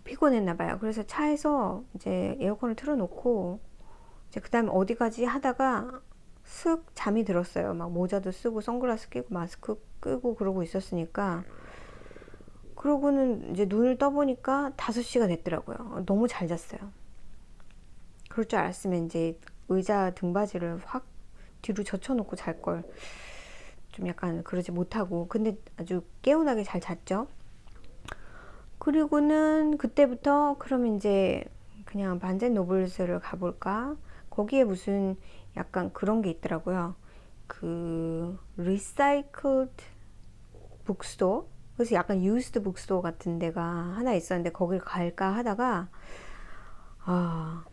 피곤했나 봐요. 그래서 차에서 이제 에어컨을 틀어놓고 이제 그 다음에 어디 가지 하다가 슥 잠이 들었어요. 막 모자도 쓰고 선글라스 끼고 마스크 끄고 그러고 있었으니까. 그러고는 이제 눈을 떠보니까 5시가 됐더라고요. 너무 잘 잤어요. 그럴 줄 알았으면 이제 의자 등받이를 확 뒤로 젖혀놓고 잘 걸. 좀 약간 그러지 못하고. 근데 아주 개운하게 잘 잤죠. 그리고는 그때부터 그럼 이제 그냥 반젠 노블스를 가볼까? 거기에 무슨 약간 그런 게 있더라고요. 그 리사이클드 북스토어? 그래서 약간 유스드 북스토어 같은 데가 하나 있었는데 거길 갈까 하다가 아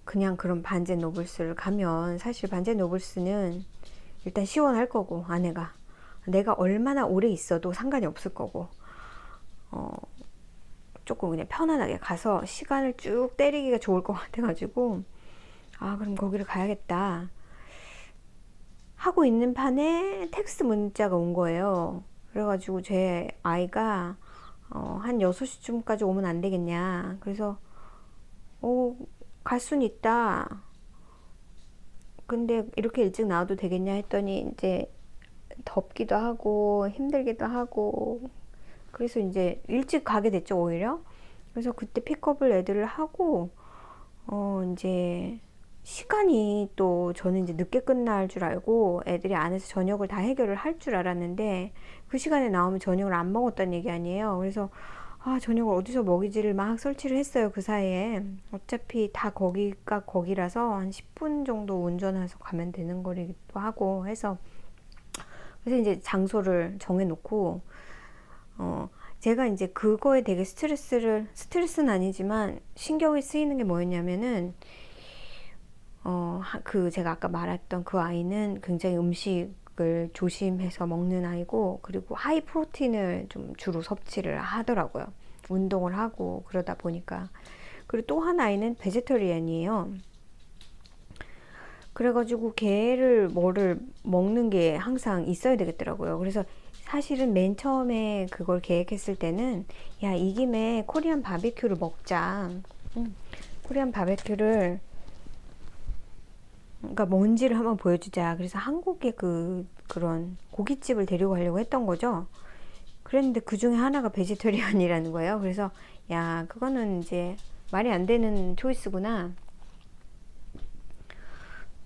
그냥 그런 반젠 노블스를 가면 사실 반젠 노블스는 일단 시원할 거고 안에가 내가 얼마나 오래 있어도 상관이 없을 거고 조금 그냥 편안하게 가서 시간을 쭉 때리기가 좋을 것 같아가지고 아 그럼 거기를 가야겠다 하고 있는 판에 텍스트 문자가 온 거예요. 그래가지고 제 아이가 한 6시쯤까지 오면 안 되겠냐. 그래서 갈 순 있다. 근데 이렇게 일찍 나와도 되겠냐 했더니 이제 덥기도 하고 힘들기도 하고 그래서 이제 일찍 가게 됐죠 오히려. 그래서 그때 픽업을 애들을 하고 이제 시간이 또 저는 이제 늦게 끝날 줄 알고 애들이 안에서 저녁을 다 해결을 할 줄 알았는데 그 시간에 나오면 저녁을 안 먹었다는 얘기 아니에요. 그래서 아 저녁을 어디서 먹이지를 막 설치를 했어요. 그 사이에 어차피 다 거기가 거기라서 한 10분 정도 운전해서 가면 되는 거리기도 하고 해서 그래서 이제 장소를 정해놓고 제가 이제 그거에 되게 스트레스는 아니지만 신경이 쓰이는 게 뭐였냐면은 그 제가 아까 말했던 그 아이는 굉장히 음식을 조심해서 먹는 아이고 그리고 하이 프로틴을 좀 주로 섭취를 하더라고요. 운동을 하고 그러다 보니까. 그리고 또 한 아이는 베제터리안이에요. 그래가지고 걔를 뭐를 먹는 게 항상 있어야 되겠더라고요. 그래서 사실은 맨 처음에 그걸 계획했을 때는 야, 이 김에 코리안 바비큐를 먹자. 코리안 바비큐를 그러니까 뭔지를 한번 보여주자. 그래서 한국의 그런 고깃집을 데리고 가려고 했던 거죠. 그랬는데 그 중에 하나가 베지터리안이라는 거예요. 그래서 야, 그거는 이제 말이 안 되는 초이스구나.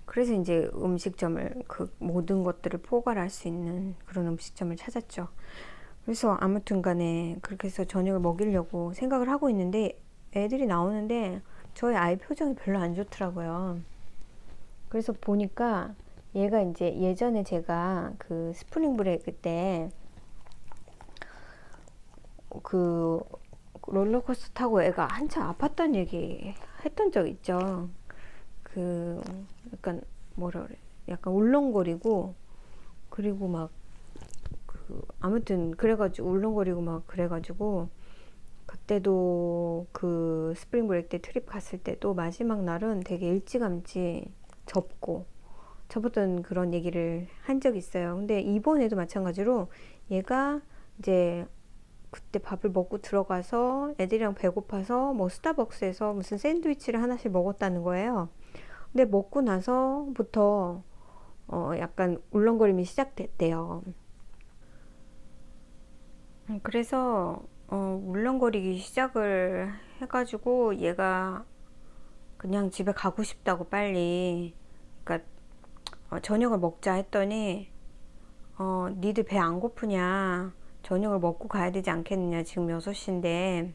그래서 이제 음식점을 그 모든 것들을 포괄할 수 있는 그런 음식점을 찾았죠. 그래서 아무튼 간에 그렇게 해서 저녁을 먹이려고 생각을 하고 있는데 애들이 나오는데 저희 아이 표정이 별로 안 좋더라고요. 그래서 보니까 얘가 이제 예전에 제가 그 스프링 브레이크 때 그 롤러코스터 타고 애가 한참 아팠던 얘기 했던 적 있죠. 그 약간 뭐라 그래 약간 울렁거리고 그리고 막 그 아무튼 그래가지고 울렁거리고 막 그래가지고 그때도 그 스프링 브레이크 때 트립 갔을 때도 마지막 날은 되게 일찌감치 접었던 그런 얘기를 한 적이 있어요. 근데 이번에도 마찬가지로 얘가 이제 그때 밥을 먹고 들어가서 애들이랑 배고파서 뭐 스타벅스에서 무슨 샌드위치를 하나씩 먹었다는 거예요. 근데 먹고 나서부터 약간 울렁거림이 시작됐대요. 그래서 울렁거리기 시작을 해가지고 얘가 그냥 집에 가고 싶다고 빨리 그러니까 저녁을 먹자 했더니 니들 배 안 고프냐 저녁을 먹고 가야 되지 않겠느냐 지금 6시인데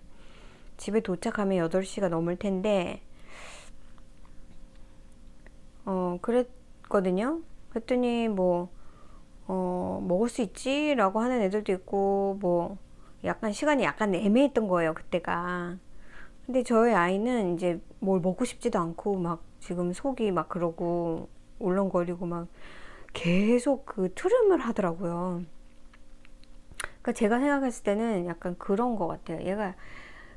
집에 도착하면 8시가 넘을 텐데 그랬거든요. 그랬더니 뭐 먹을 수 있지 라고 하는 애들도 있고 뭐 약간 시간이 약간 애매했던 거예요 그때가. 근데 저희 아이는 이제 뭘 먹고 싶지도 않고 막 지금 속이 막 그러고 울렁거리고 막 계속 그 트름을 하더라고요. 그러니까 제가 생각했을 때는 약간 그런 것 같아요. 얘가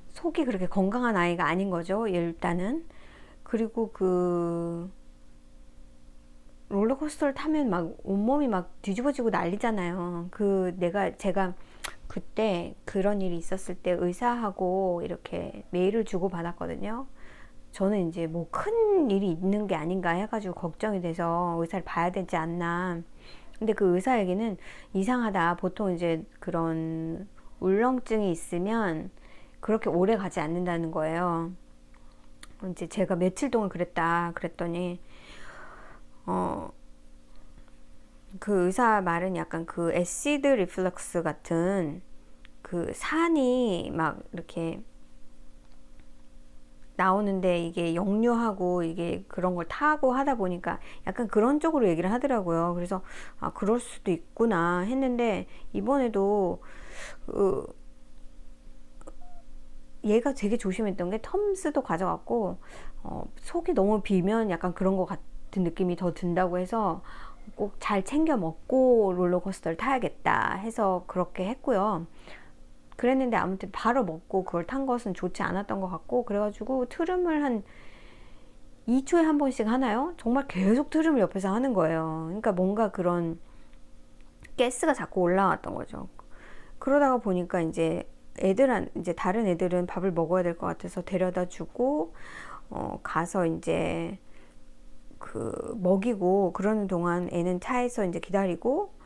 속이 그렇게 건강한 아이가 아닌 거죠 일단은. 그리고 그 롤러코스터를 타면 막 온몸이 막 뒤집어지고 난리잖아요. 제가 그때 그런 일이 있었을 때 의사하고 이렇게 메일을 주고 받았거든요. 저는 이제 뭐 큰 일이 있는 게 아닌가 해가지고 걱정이 돼서 의사를 봐야 되지 않나. 근데 그 의사에게는 이상하다. 보통 이제 그런 울렁증이 있으면 그렇게 오래 가지 않는다는 거예요. 이제 제가 며칠 동안 그랬더니 그 의사 말은 약간 그 애시드 리플렉스 같은 그 산이 막 이렇게 나오는데 이게 역류하고 이게 그런 걸 타고 하다 보니까 약간 그런 쪽으로 얘기를 하더라고요. 그래서 아, 그럴 수도 있구나 했는데 이번에도 그 얘가 되게 조심했던 게 텀스도 가져갔고 속이 너무 비면 약간 그런 것 같은 느낌이 더 든다고 해서 꼭 잘 챙겨 먹고 롤러코스터를 타야겠다 해서 그렇게 했고요. 그랬는데 아무튼 바로 먹고 그걸 탄 것은 좋지 않았던 것 같고 그래가지고 트름을 한 2초에 한 번씩 하나요? 정말 계속 트름을 옆에서 하는 거예요. 그러니까 뭔가 그런 가스가 자꾸 올라왔던 거죠. 그러다가 보니까 이제 다른 애들은 밥을 먹어야 될 것 같아서 데려다 주고 가서 이제 그 먹이고 그러는 동안 애는 차에서 이제 기다리고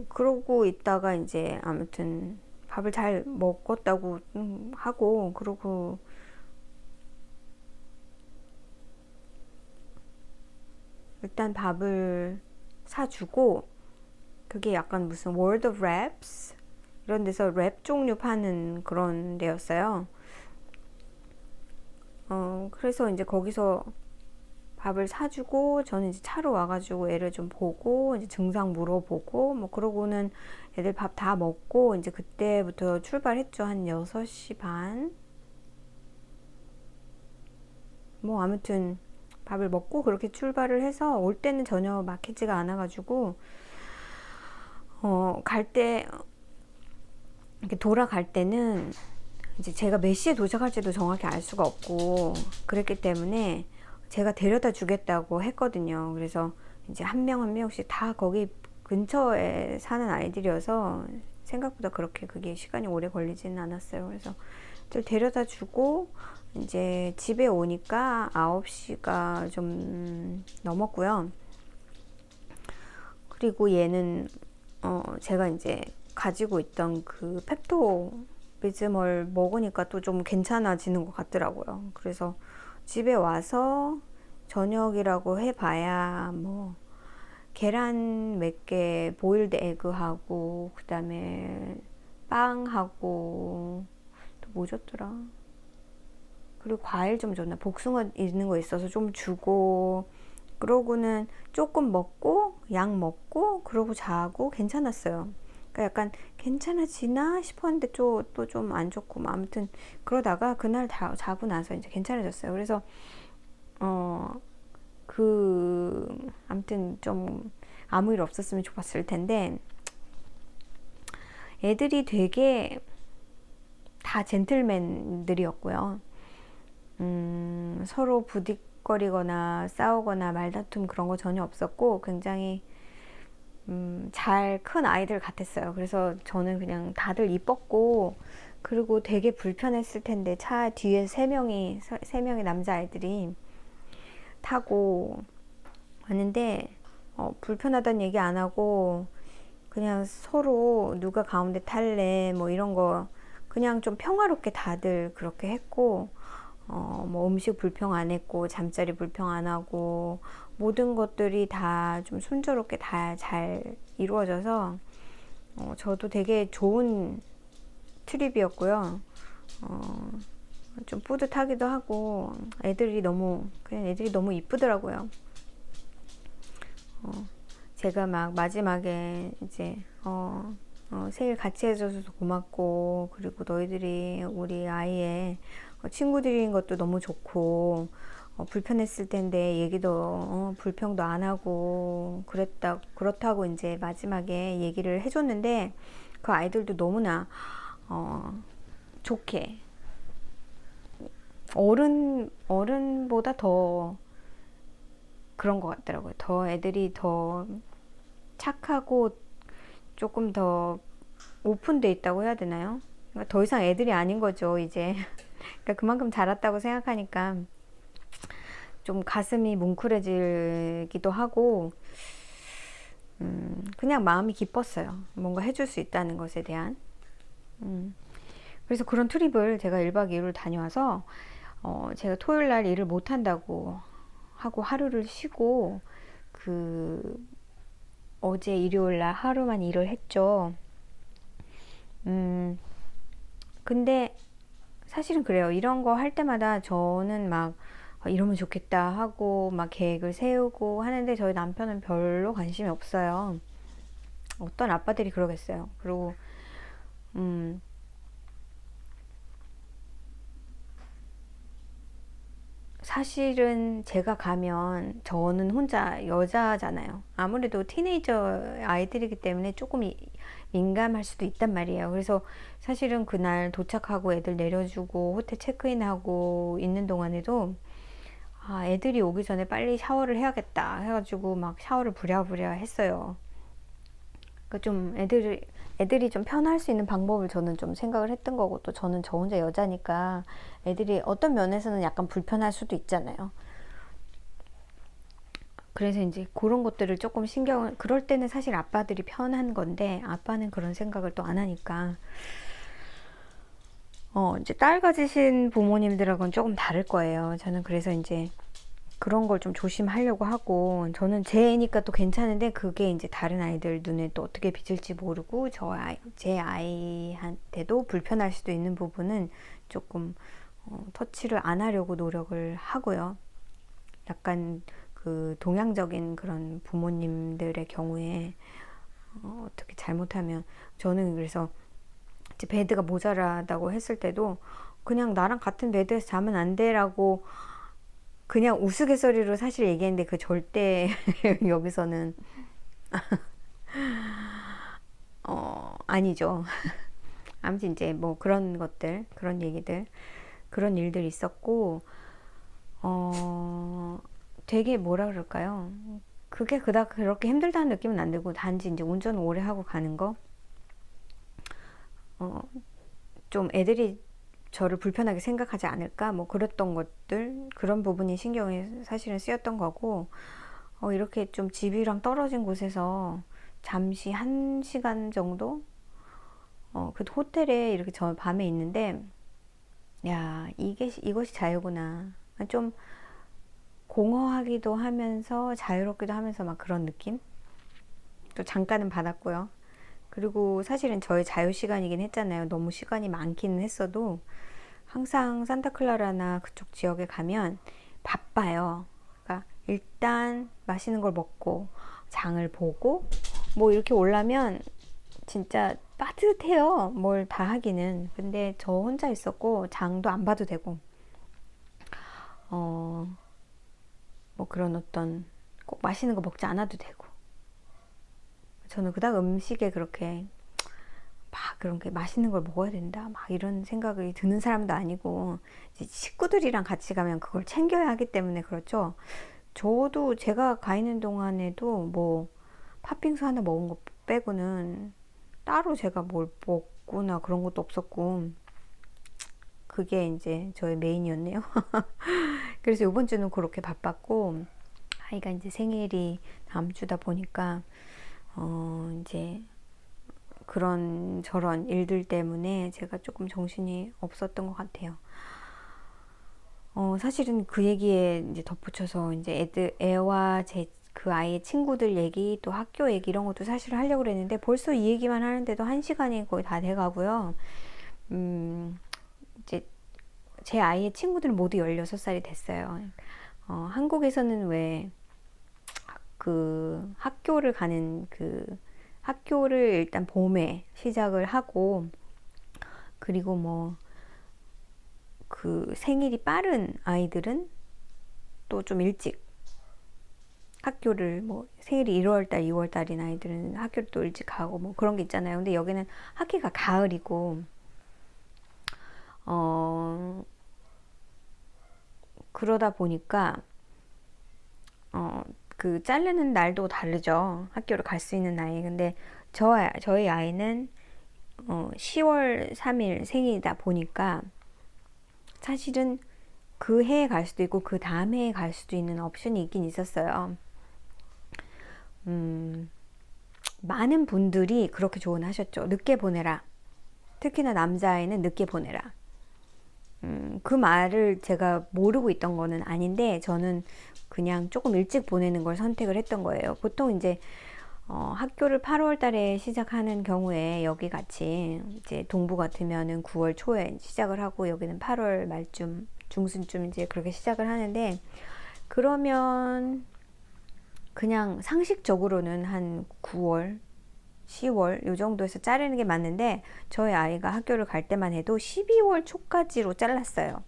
그러고 있다가 이제 아무튼 밥을 잘 먹었다고 하고 그러고 일단 밥을 사주고 그게 약간 무슨 월드 오브 랩스 이런 데서 랩 종류 파는 그런 데였어요. 그래서 이제 거기서 밥을 사주고 저는 이제 차로 와가지고 애를 좀 보고 이제 증상 물어보고 뭐 그러고는 애들 밥 다 먹고 이제 그때부터 출발했죠. 한 6시 반? 뭐 아무튼 밥을 먹고 그렇게 출발을 해서 올 때는 전혀 막히지가 않아가지고 갈 때 이렇게 돌아갈 때는 이제 제가 몇 시에 도착할지도 정확히 알 수가 없고 그랬기 때문에 제가 데려다 주겠다고 했거든요. 그래서 이제 한 명 한 명씩 다 거기 근처에 사는 아이들이어서 생각보다 그렇게 그게 시간이 오래 걸리지는 않았어요. 그래서 데려다 주고 이제 집에 오니까 9시가 좀 넘었고요. 그리고 얘는 제가 이제 가지고 있던 그 펩토비즈몰 먹으니까 또 좀 괜찮아지는 것 같더라고요. 그래서 집에 와서 저녁이라고 해봐야 뭐 계란 몇 개 보일드 에그하고 그 다음에 빵하고 또 뭐 줬더라. 그리고 과일 좀 줬나. 복숭아 있는 거 있어서 좀 주고 그러고는 조금 먹고 약 먹고 그러고 자고 괜찮았어요. 그러니까 약간 괜찮아지나 싶었는데 또 좀 안 좋고 뭐 아무튼 그러다가 그날 자고 나서 이제 괜찮아졌어요. 그래서 아무튼 좀 아무 일 없었으면 좋았을 텐데 애들이 되게 다 젠틀맨들이었고요. 서로 부딪거리거나 싸우거나 말다툼 그런 거 전혀 없었고 굉장히 잘 큰 아이들 같았어요. 그래서 저는 그냥 다들 이뻤고 그리고 되게 불편했을 텐데 차 뒤에 세 명의 남자아이들이 타고 왔는데 불편하다는 얘기 안 하고 그냥 서로 누가 가운데 탈래 뭐 이런 거 그냥 좀 평화롭게 다들 그렇게 했고 뭐 음식 불평 안 했고 잠자리 불평 안 하고 모든 것들이 다 좀 순조롭게 다 잘 이루어져서 저도 되게 좋은 트립이었고요. 좀 뿌듯하기도 하고 그냥 애들이 너무 이쁘더라고요. 제가 막 마지막에 이제 생일 같이 해줘서 고맙고 그리고 너희들이 우리 아이의 친구들인 것도 너무 좋고 불편했을 텐데 얘기도 불평도 안 하고 그렇다고 이제 마지막에 얘기를 해줬는데 그 아이들도 너무나 좋게 어른보다 더 그런 것 같더라고요. 더 애들이 더 착하고 조금 더 오픈돼 있다고 해야 되나요? 그러니까 더 이상 애들이 아닌 거죠, 이제. 그러니까 그만큼 자랐다고 생각하니까 좀 가슴이 뭉클해지기도 하고, 그냥 마음이 기뻤어요. 뭔가 해줄 수 있다는 것에 대한. 그래서 그런 트립을 제가 1박 2일을 다녀와서, 제가 토요일 날 일을 못 한다고 하고 하루를 쉬고 그 어제 일요일 날 하루만 일을 했죠. 근데 사실은 그래요. 이런 거 할 때마다 저는 막 이러면 좋겠다 하고 막 계획을 세우고 하는데 저희 남편은 별로 관심이 없어요. 어떤 아빠들이 그러겠어요. 그리고 음, 사실은 제가 가면 저는 혼자 여자잖아요. 아무래도 티네이저 아이들이기 때문에 조금 민감할 수도 있단 말이에요. 그래서 사실은 그날 도착하고 애들 내려주고 호텔 체크인하고 있는 동안에도 애들이 오기 전에 빨리 샤워를 해야겠다 해가지고 막 샤워를 부랴부랴 했어요. 그러니까 좀 애들이 좀 편할 수 있는 방법을 저는 좀 생각을 했던 거고, 또 저는 저 혼자 여자니까 애들이 어떤 면에서는 약간 불편할 수도 있잖아요. 그래서 이제 그런 것들을 조금 그럴 때는 사실 아빠들이 편한 건데, 아빠는 그런 생각을 또 안 하니까, 이제 딸 가지신 부모님들하고는 조금 다를 거예요. 저는 그래서 이제 그런 걸 좀 조심하려고 하고, 저는 제 애니까 또 괜찮은데 그게 이제 다른 아이들 눈에 또 어떻게 비칠지 모르고 제 아이한테도 불편할 수도 있는 부분은 조금 터치를 안 하려고 노력을 하고요. 약간 그 동양적인 그런 부모님들의 경우에 어떻게 잘못하면, 저는 그래서 이제 베드가 모자라다고 했을 때도 그냥 나랑 같은 베드에서 자면 안 돼라고 그냥 우스갯소리로 사실 얘기했는데, 그 절대 여기서는 아니죠. 아무튼 이제 뭐 그런 것들, 그런 얘기들, 그런 일들이 있었고, 어 되게 뭐라 그럴까요? 그게 그닥 그렇게 힘들다는 느낌은 안 들고, 단지 이제 운전 오래 하고 가는 거, 좀 애들이 저를 불편하게 생각하지 않을까 뭐 그랬던 것들, 그런 부분이 신경이 사실은 쓰였던 거고, 이렇게 좀 집이랑 떨어진 곳에서 잠시 1시간 정도 그 호텔에 이렇게 저 밤에 있는데, 야, 이것이 자유구나. 좀 공허하기도 하면서 자유롭기도 하면서 막 그런 느낌? 또 잠깐은 받았고요. 그리고 사실은 저의 자유 시간이긴 했잖아요. 너무 시간이 많기는 했어도 항상 산타클라라나 그쪽 지역에 가면 바빠요. 그러니까 일단 맛있는 걸 먹고 장을 보고 뭐 이렇게 올라면 진짜 빠듯해요. 뭘 다 하기는. 근데 저 혼자 있었고 장도 안 봐도 되고 어 뭐 그런 어떤 꼭 맛있는 거 먹지 않아도 되고, 저는 그닥 음식에 그렇게 막 그런 게 맛있는 걸 먹어야 된다 막 이런 생각이 드는 사람도 아니고, 식구들이랑 같이 가면 그걸 챙겨야 하기 때문에 그렇죠. 저도 제가 가 있는 동안에도 뭐 팥빙수 하나 먹은 거 빼고는 따로 제가 뭘 먹거나 그런 것도 없었고, 그게 이제 저의 메인이었네요. 그래서 이번 주는 그렇게 바빴고, 아이가 이제 생일이 다음 주다 보니까 이제 그런 저런 일들 때문에 제가 조금 정신이 없었던 것 같아요. 사실은 그 얘기에 이제 덧붙여서 이제 애와 그 아이의 친구들 얘기, 또 학교 얘기 이런 것도 사실 하려고 그랬는데 벌써 이 얘기만 하는데도 1시간이 거의 다 돼가고요. 이제 제 아이의 친구들은 모두 16살이 됐어요. 한국에서는 왜 그 학교를 가는 그 학교를 일단 봄에 시작을 하고, 그리고 뭐 그 생일이 빠른 아이들은 또 좀 일찍 학교를, 뭐 생일이 1월달 2월달인 아이들은 학교를 또 일찍 가고 뭐 그런 게 있잖아요. 근데 여기는 학기가 가을이고 그러다 보니까 그 자르는 날도 다르죠. 학교를 갈 수 있는 나이. 근데 저희 아이는 10월 3일 생일이다 보니까 사실은 그 해에 갈 수도 있고 그 다음 해에 갈 수도 있는 옵션이 있긴 있었어요. 많은 분들이 그렇게 조언하셨죠. 늦게 보내라. 특히나 남자아이는 늦게 보내라. 그 말을 제가 모르고 있던 거는 아닌데 저는 그냥 조금 일찍 보내는 걸 선택을 했던 거예요. 보통 이제 학교를 8월 달에 시작하는 경우에 여기 같이 이제 동부 같으면은 9월 초에 시작을 하고 여기는 8월 말쯤 중순쯤 이제 그렇게 시작을 하는데, 그러면 그냥 상식적으로는 한 9월 10월 요 정도에서 자르는 게 맞는데, 저희 아이가 학교를 갈 때만 해도 12월 초까지로 잘랐어요.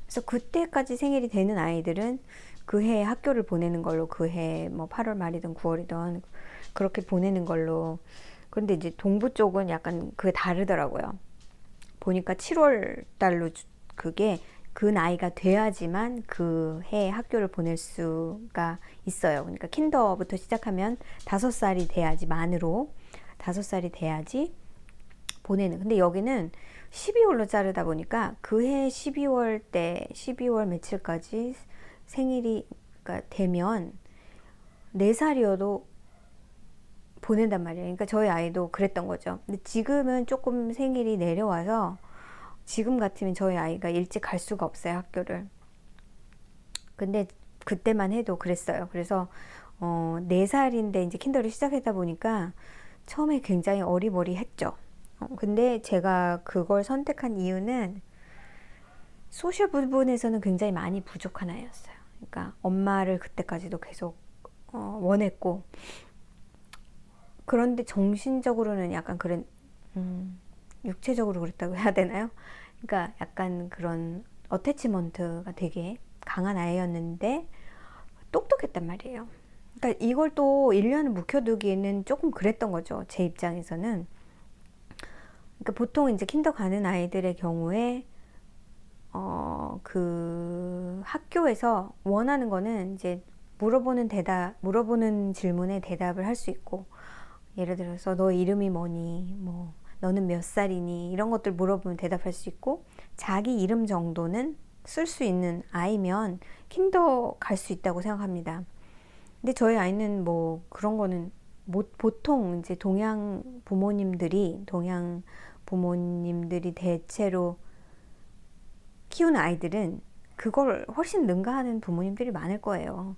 그래서 그때까지 생일이 되는 아이들은 그 해 학교를 보내는 걸로, 그 해 뭐 8월 말이든 9월이든 그렇게 보내는 걸로. 그런데 이제 동부 쪽은 약간 그게 다르더라고요. 보니까 7월 달로 그게 그 나이가 돼야지만 그 해 학교를 보낼 수가 있어요. 그러니까 킨더부터 시작하면 5살이 돼야지, 만으로 5살이 돼야지 보내는. 근데 여기는 12월로 자르다 보니까 그해 12월 때 12월 며칠까지 생일이 그러니까 되면 4살이어도 보낸단 말이에요. 그러니까 저희 아이도 그랬던 거죠. 근데 지금은 조금 생일이 내려와서 지금 같으면 저희 아이가 일찍 갈 수가 없어요, 학교를. 근데 그때만 해도 그랬어요. 그래서 4살인데 이제 킨더를 시작했다 보니까 처음에 굉장히 어리버리했죠. 근데 제가 그걸 선택한 이유는 소셜 부분에서는 굉장히 많이 부족한 아이였어요. 그러니까 엄마를 그때까지도 계속 원했고, 그런데 정신적으로는 약간 육체적으로 그랬다고 해야 되나요? 그러니까 약간 그런 어태치먼트가 되게 강한 아이였는데 똑똑했단 말이에요. 그러니까 이걸 또 1년을 묵혀두기에는 조금 그랬던 거죠, 제 입장에서는. 그러니까 보통 이제 킨더 가는 아이들의 경우에 그 학교에서 원하는 거는 이제 물어보는 질문에 대답을 할 수 있고, 예를 들어서 너 이름이 뭐니, 뭐 너는 몇 살이니, 이런 것들 물어보면 대답할 수 있고, 자기 이름 정도는 쓸 수 있는 아이면 킨더 갈 수 있다고 생각합니다. 근데 저희 아이는 뭐 그런 거는 보통 이제 동양 부모님들이 대체로 키우는 아이들은 그걸 훨씬 능가하는 부모님들이 많을 거예요.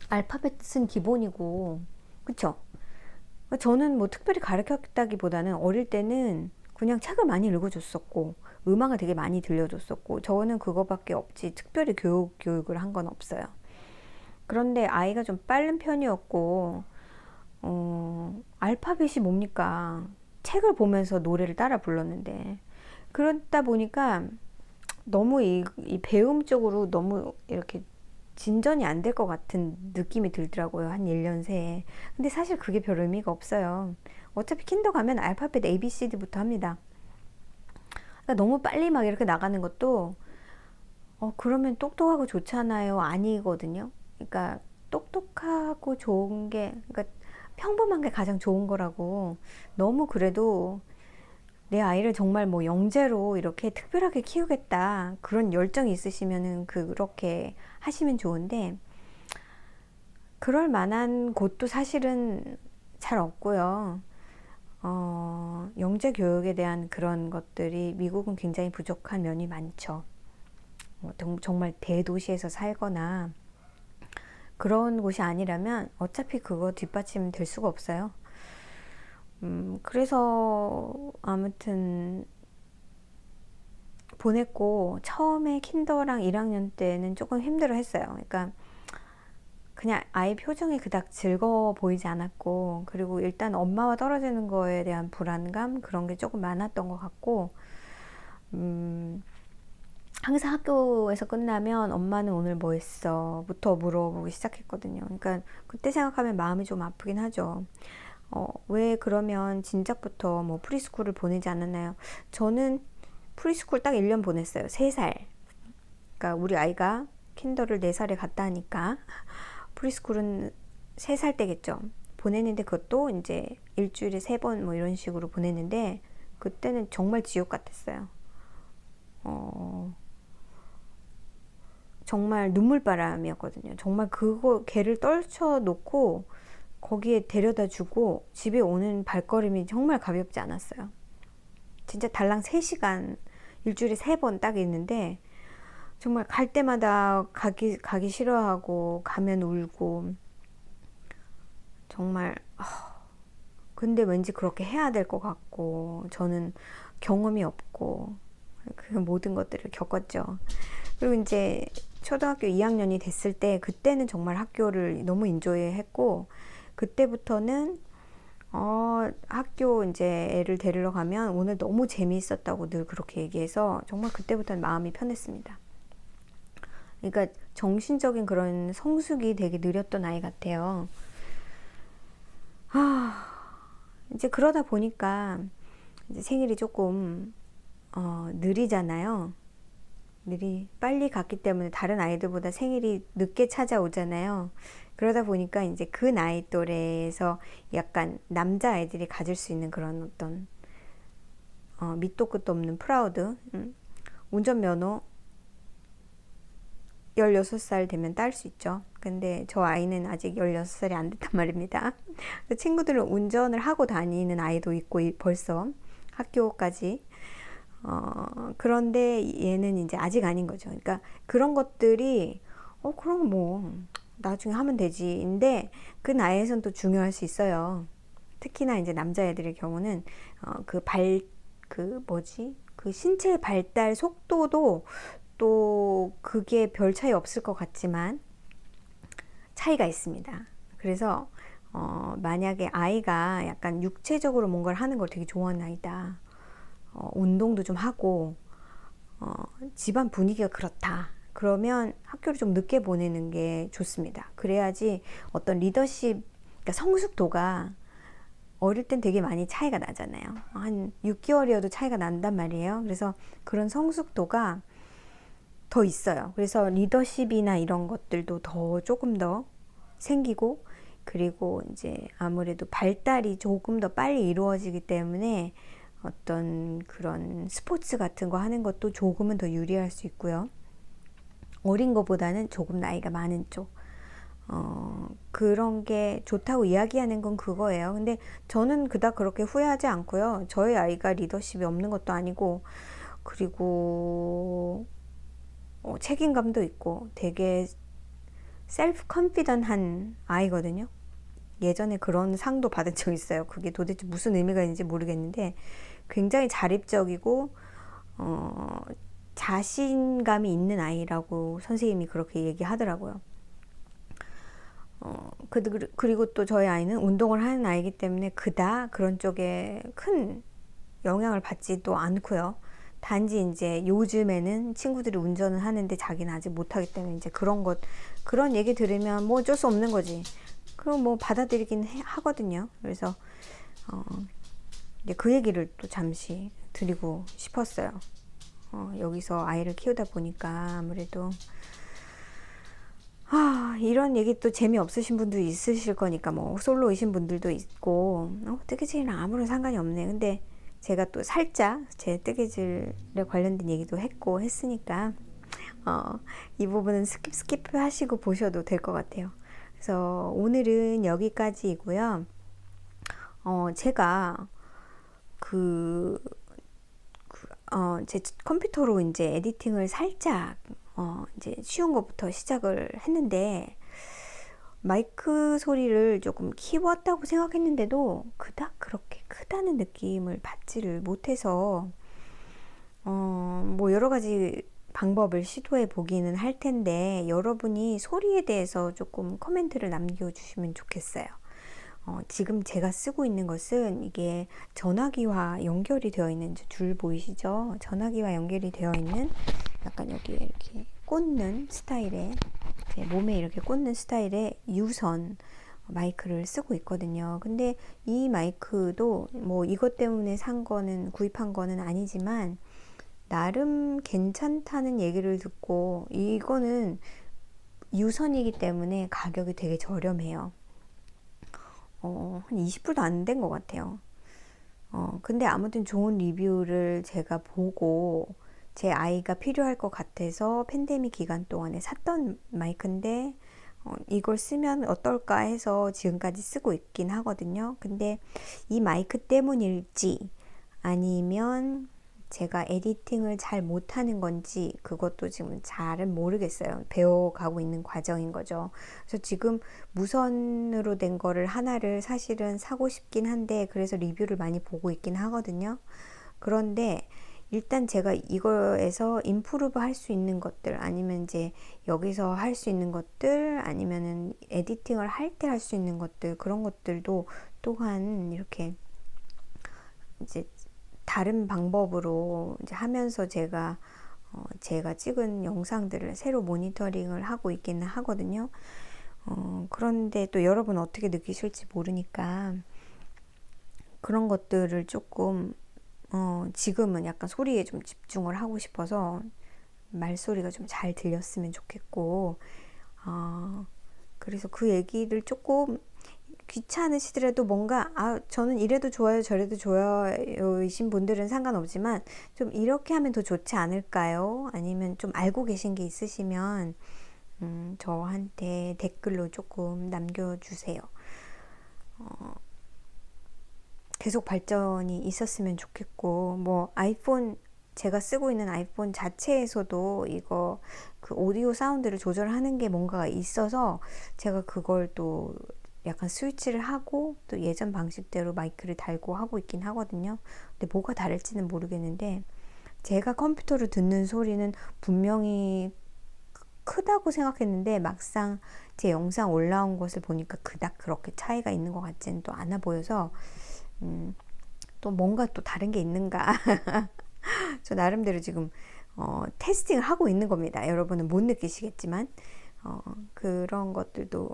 알파벳은 기본이고, 그쵸? 저는 뭐 특별히 가르쳤다기보다는 어릴 때는 그냥 책을 많이 읽어줬었고, 음악을 되게 많이 들려줬었고, 저는 그거밖에 없지 특별히 교육을 한 건 없어요. 그런데 아이가 좀 빠른 편이었고, 알파벳이 뭡니까? 책을 보면서 노래를 따라 불렀는데, 그러다 보니까 너무 이 배움 쪽으로 너무 이렇게 진전이 안 될 것 같은 느낌이 들더라고요. 한 1년 새에. 근데 사실 그게 별 의미가 없어요. 어차피 킨더 가면 알파벳 ABCD부터 합니다. 그러니까 너무 빨리 막 이렇게 나가는 것도 그러면 똑똑하고 좋잖아요, 아니거든요. 그러니까 똑똑하고 좋은 게, 그러니까 평범한 게 가장 좋은 거라고. 너무 그래도 내 아이를 정말 뭐 영재로 이렇게 특별하게 키우겠다, 그런 열정이 있으시면은 그렇게 하시면 좋은데, 그럴 만한 곳도 사실은 잘 없고요. 영재 교육에 대한 그런 것들이 미국은 굉장히 부족한 면이 많죠. 정말 대도시에서 살거나 그런 곳이 아니라면 어차피 그거 뒷받침 될 수가 없어요. 그래서 아무튼 보냈고, 처음에 킨더랑 1학년 때는 조금 힘들어 했어요. 그러니까 그냥 아이 표정이 그닥 즐거워 보이지 않았고, 그리고 일단 엄마와 떨어지는 거에 대한 불안감, 그런 게 조금 많았던 것 같고, 항상 학교에서 끝나면 엄마는 오늘 뭐 했어? 부터 물어보기 시작했거든요. 그러니까 그때 생각하면 마음이 좀 아프긴 하죠. 왜 그러면 진작부터 뭐 프리스쿨을 보내지 않았나요? 저는 프리스쿨 딱 1년 보냈어요. 3살. 그러니까 우리 아이가 킨더를 4살에 갔다 하니까 프리스쿨은 3살 때겠죠. 보냈는데 그것도 이제 일주일에 3번 뭐 이런 식으로 보냈는데, 그때는 정말 지옥 같았어요. 정말 눈물바람이었거든요. 정말 그거 걔를 떨쳐놓고 거기에 데려다 주고 집에 오는 발걸음이 정말 가볍지 않았어요. 진짜 달랑 3시간 일주일에 3번 딱 있는데 정말 갈 때마다 가기 싫어하고 가면 울고 정말 근데 왠지 그렇게 해야 될 것 같고 저는 경험이 없고 그 모든 것들을 겪었죠. 그리고 이제 초등학교 2학년이 됐을 때 그때는 정말 학교를 너무 인조이했고 그때부터는 학교 이제 애를 데리러 가면 오늘 너무 재미있었다고 늘 그렇게 얘기해서 정말 그때부터는 마음이 편했습니다. 그러니까 정신적인 그런 성숙이 되게 느렸던 아이 같아요. 이제 그러다 보니까 이제 생일이 조금 느리잖아요. 빨리 갔기 때문에 다른 아이들보다 생일이 늦게 찾아오잖아요. 그러다 보니까 이제 그 나이 또래에서 약간 남자 아이들이 가질 수 있는 그런 어떤 밑도 끝도 없는 프라우드, 운전면허 16살 되면 딸 수 있죠. 근데 저 아이는 아직 16살이 안 됐단 말입니다. 친구들은 운전을 하고 다니는 아이도 있고 벌써 학교까지. 그런데 얘는 이제 아직 아닌 거죠. 그러니까 그런 것들이 그럼 뭐 나중에 하면 되지. 근데 그 나이에선 또 중요할 수 있어요. 특히나 이제 남자애들의 경우는 그 신체 발달 속도도 또 그게 별 차이 없을 것 같지만 차이가 있습니다. 그래서 만약에 아이가 약간 육체적으로 뭔가를 하는 걸 되게 좋아하는 아이다. 운동도 좀 하고 집안 분위기가 그렇다. 그러면 학교를 좀 늦게 보내는 게 좋습니다. 그래야지 어떤 리더십, 그러니까 성숙도가 어릴 땐 되게 많이 차이가 나잖아요. 한 6개월이어도 차이가 난단 말이에요. 그래서 그런 성숙도가 더 있어요. 그래서 리더십이나 이런 것들도 조금 더 생기고, 그리고 이제 아무래도 발달이 조금 더 빨리 이루어지기 때문에 어떤 그런 스포츠 같은 거 하는 것도 조금은 더 유리할 수 있고요. 어린 거보다는 조금 나이가 많은 쪽. 그런 게 좋다고 이야기하는 건 그거예요. 근데 저는 그닥 그렇게 후회하지 않고요. 저희 아이가 리더십이 없는 것도 아니고, 그리고 책임감도 있고 되게 셀프 컨피던한 아이거든요. 예전에 그런 상도 받은 적 있어요. 그게 도대체 무슨 의미가 있는지 모르겠는데 굉장히 자립적이고 자신감이 있는 아이라고 선생님이 그렇게 얘기하더라고요. 그리고 또 저희 아이는 운동을 하는 아이기 때문에 그다 그런 쪽에 큰 영향을 받지도 않고요. 단지 이제 요즘에는 친구들이 운전을 하는데 자기는 아직 못하기 때문에 이제 그런 얘기 들으면 뭐 어쩔 수 없는 거지. 그럼 뭐 받아들이긴 하거든요. 그래서 이제 그 얘기를 또 잠시 드리고 싶었어요. 여기서 아이를 키우다 보니까 아무래도 이런 얘기 또 재미없으신 분도 있으실 거니까 뭐 솔로이신 분들도 있고 뜨개질이랑 아무런 상관이 없네. 근데 제가 또 살짝 제 뜨개질에 관련된 얘기도 했으니까 이 부분은 스킵 하시고 보셔도 될 것 같아요. 그래서 오늘은 여기까지이고요. 제가 제 컴퓨터로 이제 에디팅을 살짝 이제 쉬운 것부터 시작을 했는데 마이크 소리를 조금 키웠다고 생각했는데도 그닥 그렇게 크다는 느낌을 받지를 못해서 뭐 여러 가지 방법을 시도해 보기는 할 텐데 여러분이 소리에 대해서 조금 코멘트를 남겨주시면 좋겠어요. 지금 제가 쓰고 있는 것은 이게 전화기와 연결이 되어 있는 줄 보이시죠? 전화기와 연결이 되어 있는 약간 여기에 이렇게 꽂는 스타일의 몸에 이렇게 꽂는 스타일의 유선 마이크를 쓰고 있거든요. 근데 이 마이크도 뭐 이것 때문에 구입한 거는 아니지만 나름 괜찮다는 얘기를 듣고 이거는 유선이기 때문에 가격이 되게 저렴해요. 한 20불도 안 된 것 같아요. 근데 아무튼 좋은 리뷰를 제가 보고 제 아이가 필요할 것 같아서 팬데믹 기간 동안에 샀던 마이크인데 이걸 쓰면 어떨까 해서 지금까지 쓰고 있긴 하거든요. 근데 이 마이크 때문일지 아니면 제가 에디팅을 잘 못하는 건지 그것도 지금 잘은 모르겠어요. 배워가고 있는 과정인 거죠. 그래서 지금 무선으로 된 거를 하나를 사실은 사고 싶긴 한데 그래서 리뷰를 많이 보고 있긴 하거든요. 그런데 일단 제가 이거에서 임프루브 할 수 있는 것들 아니면 이제 여기서 할 수 있는 것들 아니면은 에디팅을 할 때 할 수 있는 것들 그런 것들도 또한 이렇게 이제 다른 방법으로 이제 하면서 제가 찍은 영상들을 새로 모니터링을 하고 있기는 하거든요. 그런데 또 여러분 어떻게 느끼실지 모르니까 그런 것들을 조금 지금은 약간 소리에 좀 집중을 하고 싶어서 말소리가 좀 잘 들렸으면 좋겠고, 그래서 그 얘기를 조금 귀찮으시더라도 뭔가, 저는 이래도 좋아요, 저래도 좋아요, 이신 분들은 상관없지만, 좀 이렇게 하면 더 좋지 않을까요? 아니면 좀 알고 계신 게 있으시면, 저한테 댓글로 조금 남겨주세요. 계속 발전이 있었으면 좋겠고, 뭐, 제가 쓰고 있는 아이폰 자체에서도 이거 그 오디오 사운드를 조절하는 게 뭔가가 있어서 제가 그걸 또 약간 스위치를 하고 또 예전 방식대로 마이크를 달고 하고 있긴 하거든요. 근데 뭐가 다를지는 모르겠는데 제가 컴퓨터로 듣는 소리는 분명히 크다고 생각했는데 막상 제 영상 올라온 것을 보니까 그닥 그렇게 차이가 있는 것 같지는 또 않아 보여서 또 뭔가 또 다른 게 있는가 저 나름대로 지금 테스팅을 하고 있는 겁니다. 여러분은 못 느끼시겠지만 그런 것들도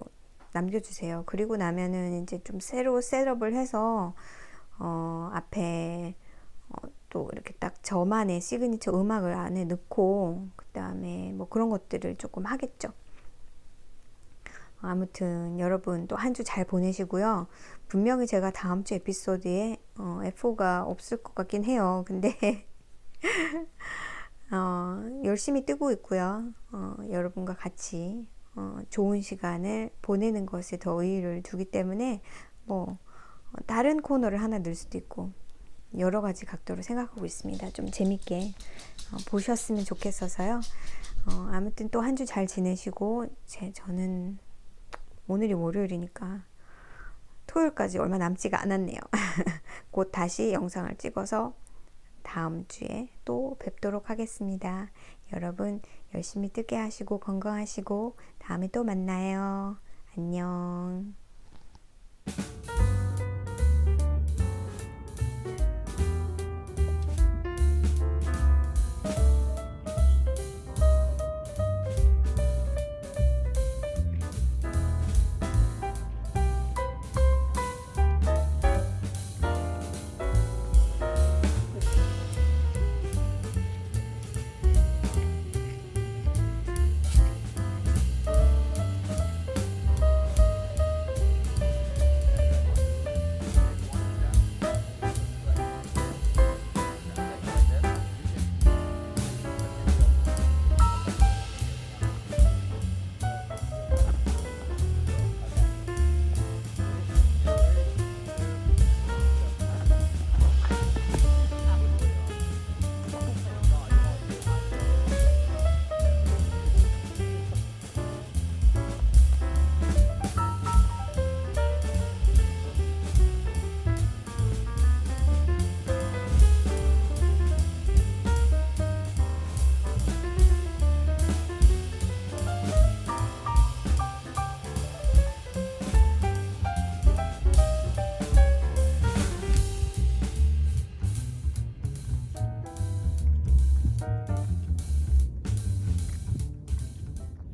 남겨주세요. 그리고 나면은 이제 좀 새로 셋업을 해서 앞에 또 이렇게 딱 저만의 시그니처 음악을 안에 넣고 그 다음에 뭐 그런 것들을 조금 하겠죠. 아무튼 여러분 또 한 주 잘 보내시고요. 분명히 제가 다음 주 에피소드에 F4가 없을 것 같긴 해요. 근데 열심히 뜨고 있고요. 여러분과 같이 좋은 시간을 보내는 것에 더 의의를 두기 때문에 뭐 다른 코너를 하나 넣을 수도 있고 여러 가지 각도로 생각하고 있습니다. 좀 재밌게 보셨으면 좋겠어서요. 아무튼 또 한 주 잘 지내시고 저는 오늘이 월요일이니까 토요일까지 얼마 남지가 않았네요. 곧 다시 영상을 찍어서 다음 주에 또 뵙도록 하겠습니다. 여러분 열심히 뜨게 하시고 건강하시고 다음에 또 만나요. 안녕.